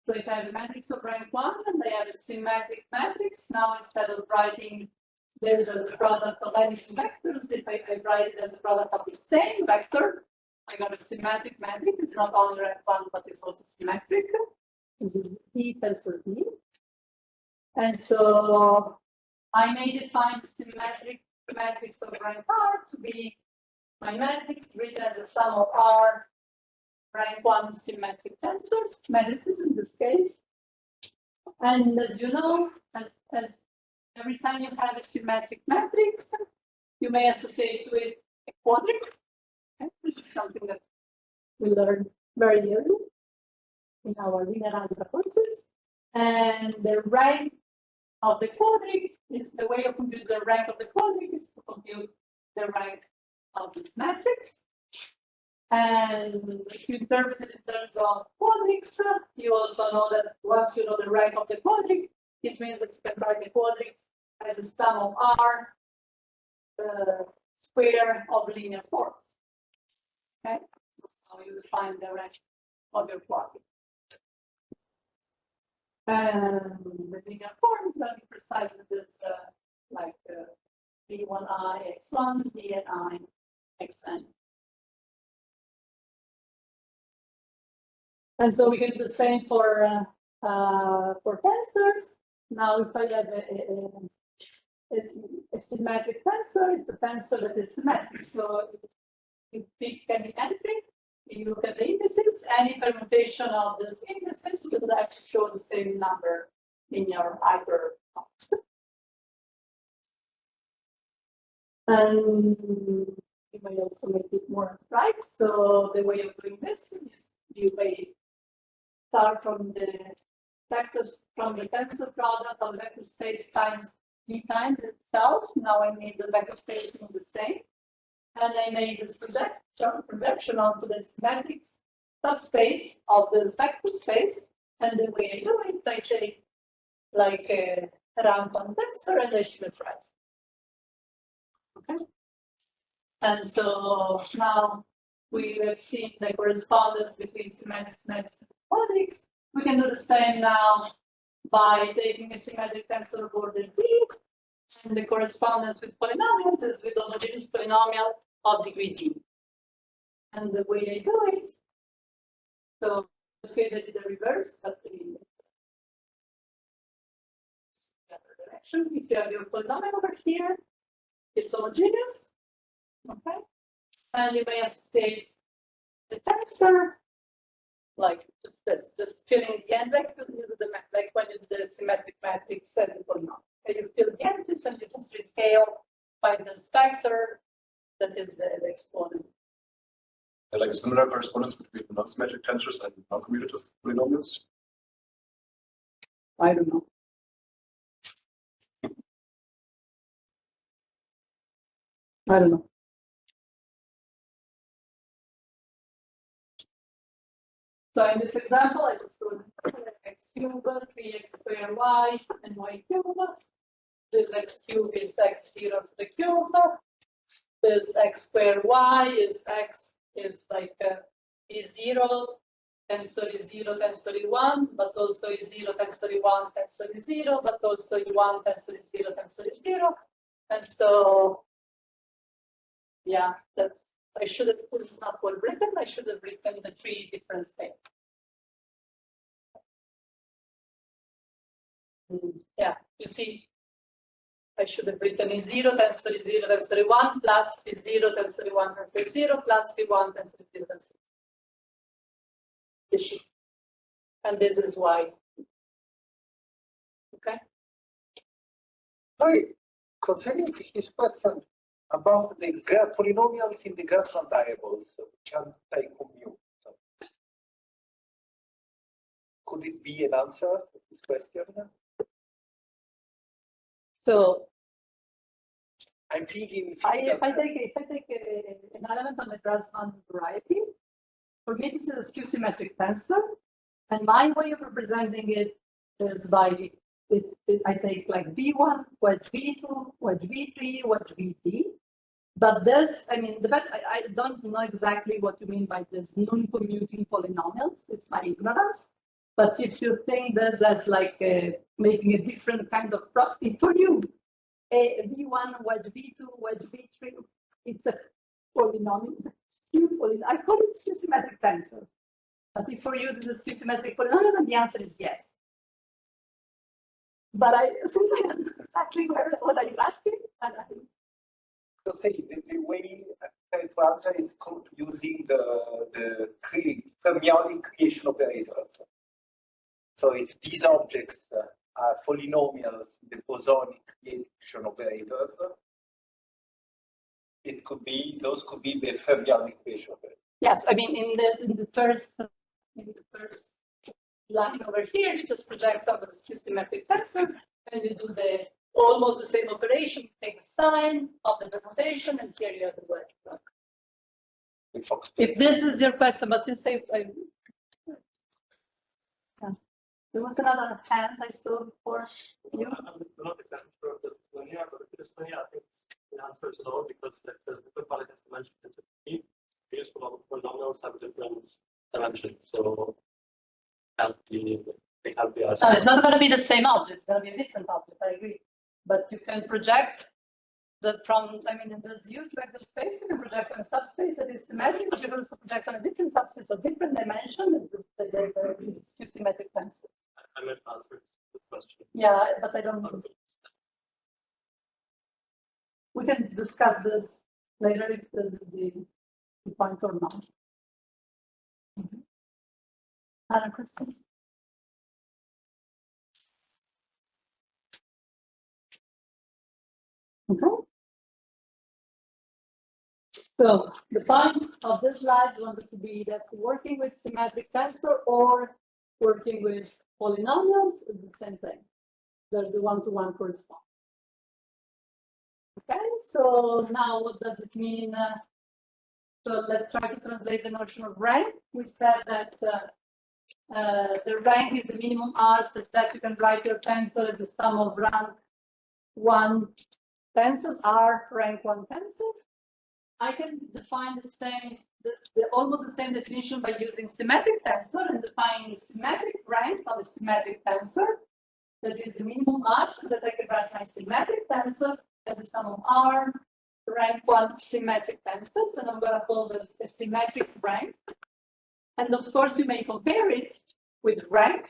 So if I have a matrix of rank 1 and I have a symmetric matrix, now instead of writing this as a product of any two vectors, if I write it as a product of the same vector, I got a symmetric matrix. It's not only rank 1, but it's also symmetric. This is E tensor D. And so I may define the symmetric matrix of rank R to be my matrix written as a sum of R rank 1 symmetric tensors, matrices in this case. And as you know, as every time you have a symmetric matrix, you may associate to it a quadric. Okay? This is something that we learned very early in our linear algebra courses. And the rank of the quadric is the way you compute the rank of the quadric is to compute the rank of this matrix. And if you interpret it in terms of quadrics, you also know that once you know the rank of the quadric, it means that you can write the quadric as a sum of R, the square of linear forms. Okay, so you define the rank of your quadric. And the linear forms are precisely this, like B1I x1, Bni xn. And so we can do the same for tensors. Now, if I have a symmetric tensor, it's a tensor that is symmetric. So you pick any entry, you look at the indices, any permutation of those indices will actually show the same number in your hyperbox. And you may also make it more right. So the way of doing this is you may start from the vectors from the tensor product of vector space times D times itself. Now I made the vector space in the same. And I made this projection onto the symmetric subspace of this vector space. And the way I do it, I take like a random tensor and I symmetrize. Okay. And so now we have seen the correspondence between symmetric and quadrics. We can do the same now by taking a symmetric tensor of order D, and the correspondence with polynomials is with homogeneous polynomial of degree D. And the way I do it, so in this case I did the reverse, but in the other direction. If you have your polynomial over here, it's homogeneous. Okay. And you may associate the tensor, like just filling the end vector, vector that is the exponent. Like a similar correspondence between non-symmetric tensors and non-commutative polynomials. I don't know. I don't know. So in this example, I just wrote x cubed, 3x squared y, and y cubed. This x cubed is x0 to the cube. This x squared y is x is like is 0, tensor is 0, tensor is 1, but also is 0, tensor is 1, tensor is 0, but also is 1, tensor is 0, tensor is 0. And so, yeah, that's, I should have, this is not well written, I should have written the 3 different states. Yeah, you see, I should have written is 0, tensor is 0, tensor is 1, plus is 0, tensor is 1, tensor is 0, plus C1, tensor is 0, tensor is 0. And this is y. Okay? Sorry, concerning his question about the polynomials in the Grassmann variables, which are anti-commute, could it be an answer to this question? So I'm thinking if I take an element on the Grassmann variety, for me this is a skew symmetric tensor, and my way of representing it is by I take like V1, wedge V2, wedge V3, wedge VD. But this, I mean, I don't know exactly what you mean by this non-commuting polynomials. It's my ignorance. But if you think this as like making a different kind of property for you, a V1, wedge V2, wedge V3, it's a polynomial, it's a skew polynomial. I call it skew symmetric tensor. But if for you this is skew symmetric polynomial, then the answer is yes. But since I don't know exactly what are you asking, and so say the way I try to answer is using the fermionic creation operators. So if these objects are polynomials, the bosonic creation operators, it could be those could be the fermionic creation operators. yes, I mean in the first line over here, you just project over the skew symmetric tensor, and you do the almost the same operation, take sign of the permutation, and here you have the wedge. If this is your question, but since there was another hand I saw before you. I'm not exactly sure if it's linear, but if it is linear, I think the answer is no, because the liquid quality has dimension into P. These polynomials have different dimensions, so they have the No, it's not going to be the same object, it's going to be a different object, I agree. But you can project from, I mean, in this huge vector space, you can project on a subspace that is symmetric, but you can also project on a different subspace of different dimension, the skew symmetric tensor. I meant to answer the question. Yeah, but I don't know. We can discuss this later if this is the point or not. Other questions? Okay. So the point of this slide wanted to be that working with symmetric tensor or working with polynomials is the same thing. There's a one-to-one correspondence. Okay, so now what does it mean? So let's try to translate the notion of rank. We said that the rank is the minimum R, such that you can write your tensor as a sum of rank 1 tensors, R rank 1 tensors. I can define the same, almost the same definition by using symmetric tensor and defining symmetric rank of a symmetric tensor. That is the minimum R, so that I can write my symmetric tensor as a sum of R rank 1 symmetric tensors, and I'm going to call this a symmetric rank. And of course, you may compare it with rank,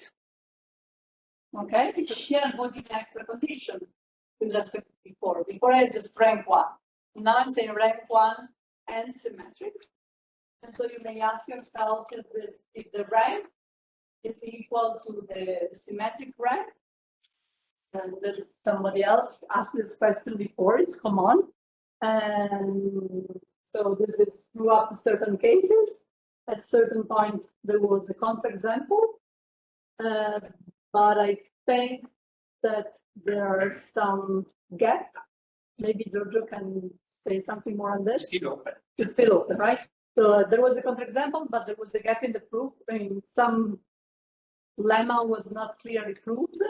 okay? Because here I'm putting an extra condition with respect to before. Before I just rank 1. Now I'm saying rank 1 and symmetric. And so you may ask yourself if the rank is equal to the symmetric rank. And there's somebody else asked this question before, it's common. And so this is true up to certain cases. At certain point, there was a counterexample, but I think that there are some gap. Maybe Giorgio can say something more on this. Still open. It's still open, right? So there was a counterexample, but there was a gap in the proof. I mean, some lemma was not clearly proved.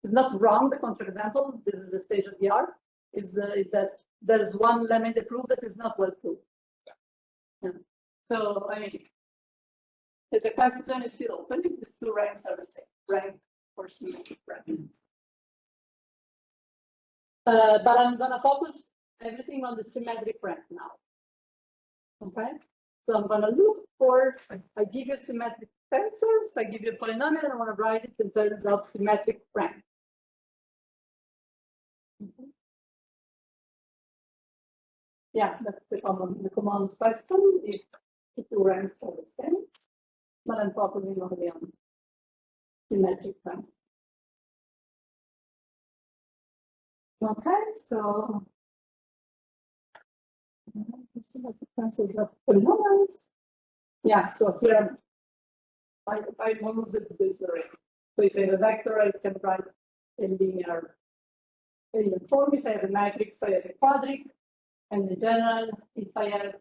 It's not wrong, the counterexample. This is the stage of the art. Is that there's one lemma in the proof that is not well proved. Yeah. So, I mean, the question is still open. These two ranks are the same, rank or symmetric rank. But I'm going to focus everything on the symmetric rank now. Okay, so I'm going to look for, I give you a symmetric tensors, I give you a polynomial, and I want to write it in terms of symmetric rank. Okay. Yeah, that's the common question if the two ranks are the same, but I'm focusing only on symmetric rank. Okay, so let's see what the tensors of polynomials. Yeah, so here I use this array. So if I have a vector, I can write a linear form. If I have a matrix, I have a quadric. And in general, if I have,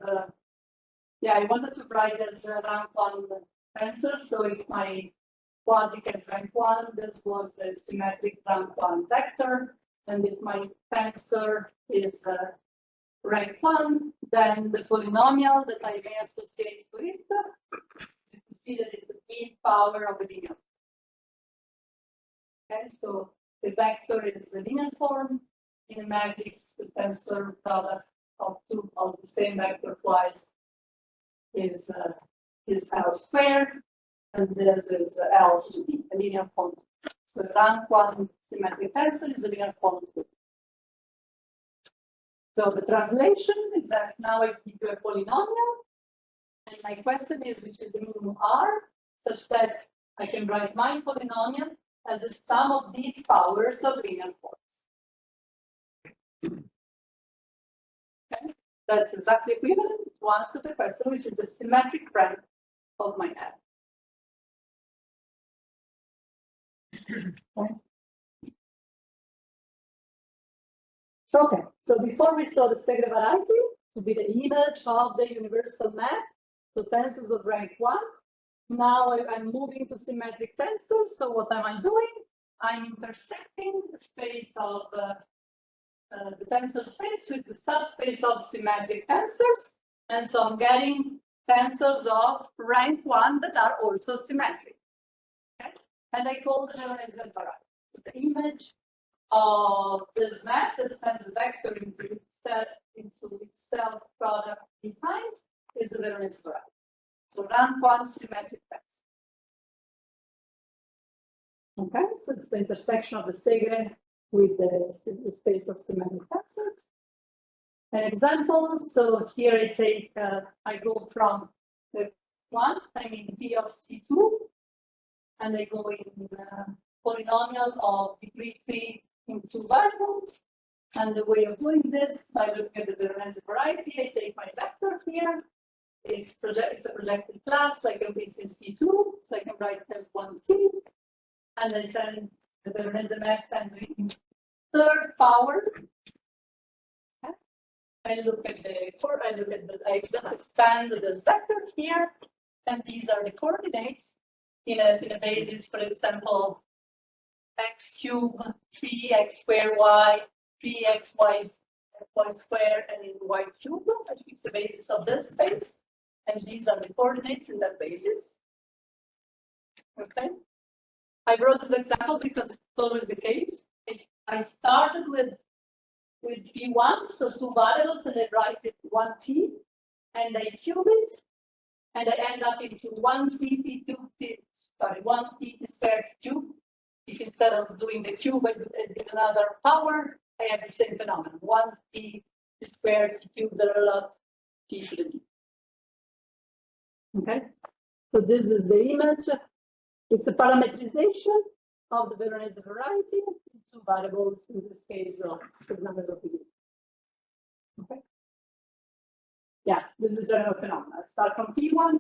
yeah, I wanted to write as a rank 1 tensor. So if my quadric has rank 1, this was the symmetric rank 1 vector. And if my tensor is rank 1, then the polynomial that I may associate with it is to see that it's the mean power of a linear. Okay, so the vector is the linear form. In a matrix, the tensor product of two of the same vector twice is L squared, and this is L to D, a linear quantity. So rank 1 symmetric tensor is a linear quantity. So the translation is that now I give you a polynomial, and my question is which is the minimum R, such that I can write my polynomial as a sum of these powers of linear forms. Okay, that's exactly equivalent to answer the question, which is the symmetric rank of my F. Okay. Okay, so before we saw the Segre variety to be the image of the universal map, so tensors of rank 1. Now I'm moving to symmetric tensors. So what am I doing? I'm intersecting the space of the tensor space with the subspace of symmetric tensors. And so I'm getting tensors of rank 1 that are also symmetric. Okay? And I call them as a variety. So the image of this map that sends a vector into itself product in times is the Veronese variety. So rank 1 symmetric tensor. Okay, so it's the intersection of the Segre with the space of symmetric tensors. An example, so here I take, I go from the 1, I mean P of C2, and I go in polynomial of degree 3 in 2 variables. And the way of doing this, by looking at the Veronese variety, I take my vector here. It's a projected class, I can be in C2, so I can write as 1T. And I send the Veronese map sending third power. Okay. I just expand this vector here, and these are the coordinates in a basis, for example, x cubed, 3x squared y, 3xy squared, and in y cubed, which is the basis of this space. And these are the coordinates in that basis. Okay. I wrote this example because it's always the case. I started with P1, so 2 variables, and I write it 1t, and I cube it, and I end up into 1t squared cube. If instead of doing the cube, I do another power, I have the same phenomenon, 1t squared cubed t to the d. Okay, so this is the image. It's a parametrization of the Veronese variety, 2 variables, in this case, of the numbers of degree. Okay. Yeah, this is general phenomenon. I start from P1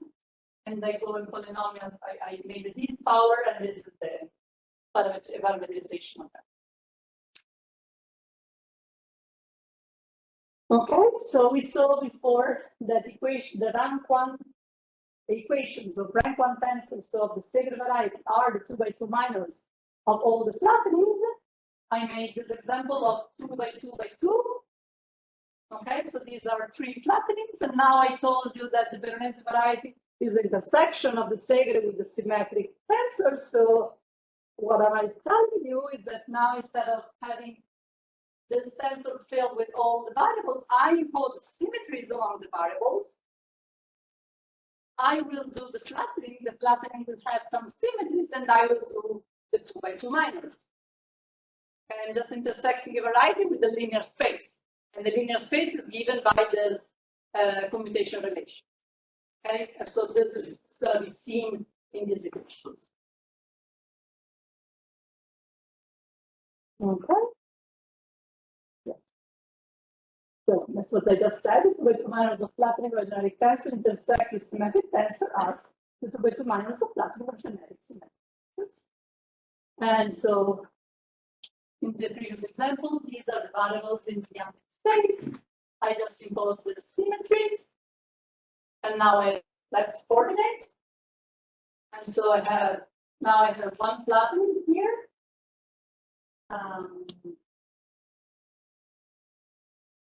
and I go in polynomial. I made a D power, and this is the parameterization of that. Okay, so we saw before that equation, the equations of rank 1 tensors of the Segre variety are the 2 by 2 minors of all the flattenings. I made this example of 2 by 2 by 2. Okay, so these are 3 flattenings, and now I told you that the Veronese variety is the intersection of the Segre with the symmetric tensor. So what am I telling you is that now, instead of having this tensor filled with all the variables, I impose symmetries along the variables. I will do the flattening. The flattening will have some symmetries, and I will do the 2 by 2 minors. And I'm just intersecting a variety with the linear space. And the linear space is given by this commutation relation. Okay, and so this is going to be seen in these equations. Okay. Yeah. So that's what I just said. The 2 by 2 minors of flattening of a generic tensor intersect with symmetric tensor are the 2 by 2 minors of flattening of generic symmetric tensors. And so in the previous example, these are the variables in the empty space. I just impose the symmetries, and now I have less coordinates. And so I have one flattening here.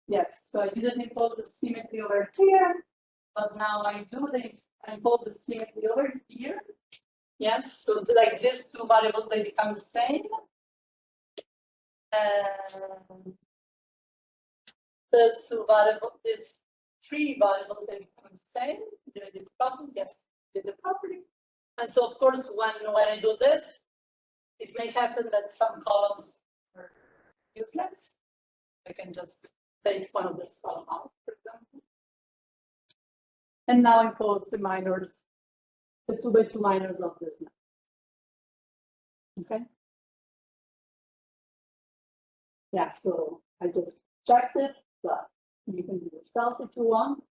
Yes, so I didn't impose the symmetry over here, but now I impose the symmetry over here. Yes, so like these 2 variables, they become the same. These 3 variables, they become the same. Did I do the problem? Yes, did the property. And so, of course, when I do this, it may happen that some columns are useless. I can just take one of this column out, for example. And now impose the minors, the 2 by 2 minors of this. Okay. Yeah, so I just checked it, but you can do it yourself if you want.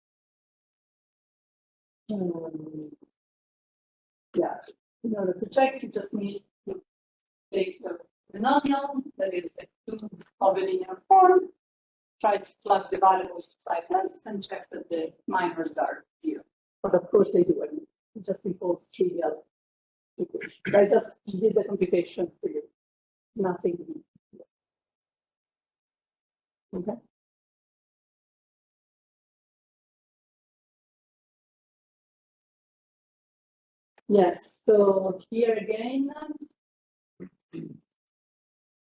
Yeah, in order to check, you just need to take the polynomial, that is the 2 of a linear form, try to plug the variables beside this, and check that the minors are 0. But of course they do it. You just impose trivial equation. I just did the computation for you. Nothing. Okay. Yes, so here again,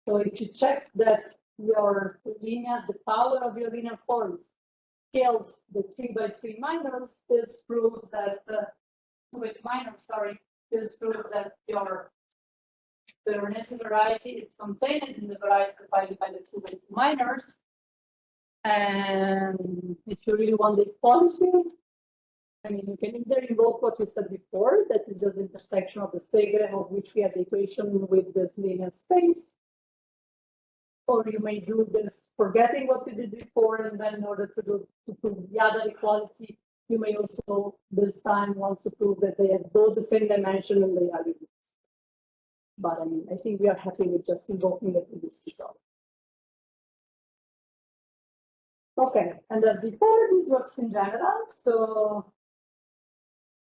so if you check that your linear, the power of your linear forms scales the 3 by 3 minors, this proves that 2 by 2 minors, sorry, this proves that your Veronese variety is contained in the variety provided by the 2 by 2 minors. And if you really want the equality, I mean, you can either invoke what we said before, that is just the intersection of the Segre, of which we have the equation with this linear space. Or you may do this forgetting what we did before, and then in order to prove the other equality, you may also this time want to prove that they have both the same dimension and they are unique. But I mean, I think we are happy with just invoking the previous result. Okay, and as before, this works in general. So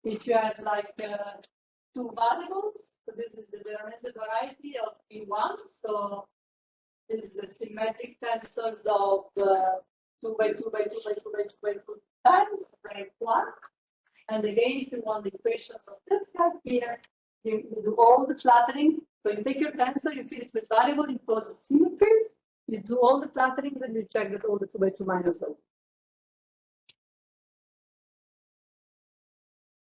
if you have like 2 variables, so this is the Veronese variety of P1. So this is the symmetric tensors of 2 by 2 by 2 by 2 by 2 by 2 times rank 1. And again, if you want the equations of this guy here, you do all the flattening. So you take your tensor, you feed it with variable, impose symmetries, you do all the flattenings, and you check that all the 2 by 2 minors are.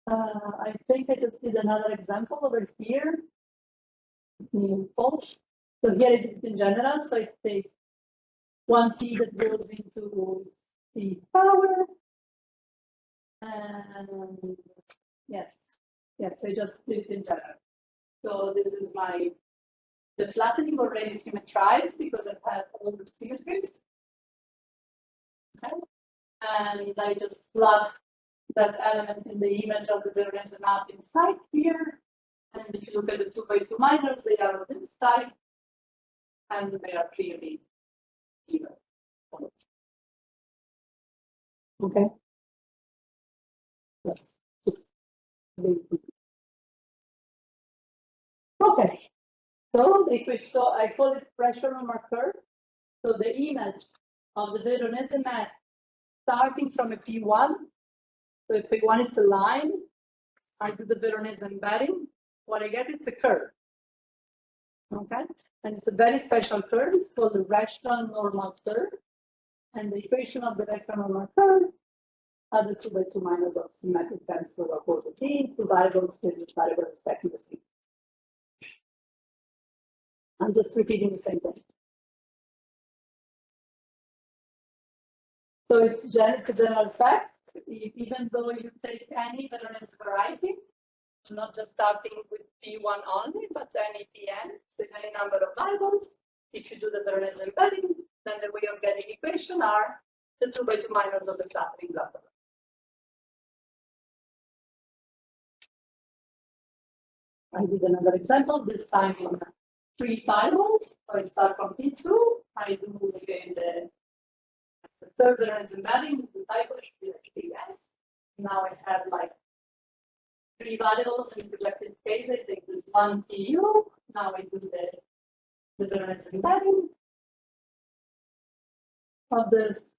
I think I just did another example over here. So here it is in general. So I take 1t that goes into the power. And yes, I just did it in general. So this is the flattening already symmetrized because I have all the symmetries. Okay, and I just plug that element in the image of the Veronese map inside here. And if you look at the 2 by 2 minors, they are of this type, and they are clearly zero. Okay. Yes. Just okay. So so I call it pressure marker. So the image of the Veronese map starting from a P1. So if P1 is a line, I do the Veronese embedding. What I get is a curve. Okay, and it's a very special curve. It's called the rational normal curve. And the equation of the rational normal curve are the 2 by 2 minus of symmetric tensor of order T, two variables with each variable respecting the same. I'm just repeating the same thing. So it's a general fact, even though you take any Veronese variety, not just starting with P1 only, but any Pn, so any number of variables. If you do the Veronese embedding, then the way of getting equation are the 2 by 2 minus of the clustering graph. I did another example, this time in 3 variables. So I start from P2, I do again the third Veronese embedding, the type should be actually yes. Now I have like 3 variables in projected case. I take this one TU. Now I do the Veronese embedding of this.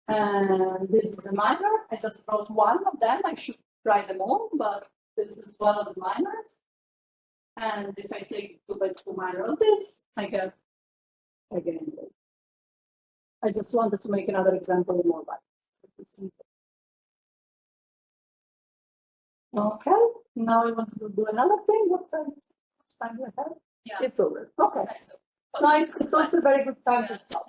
And this is a minor. I just wrote one of them. I should write them all, but this is one of the minors. And if I take 2 by 2 minor of this, I get again. I just wanted to make another example of more variables. Okay, now I want to do another thing. What time do I have? Yeah. It's over. Okay. No, it's also a very good time to stop.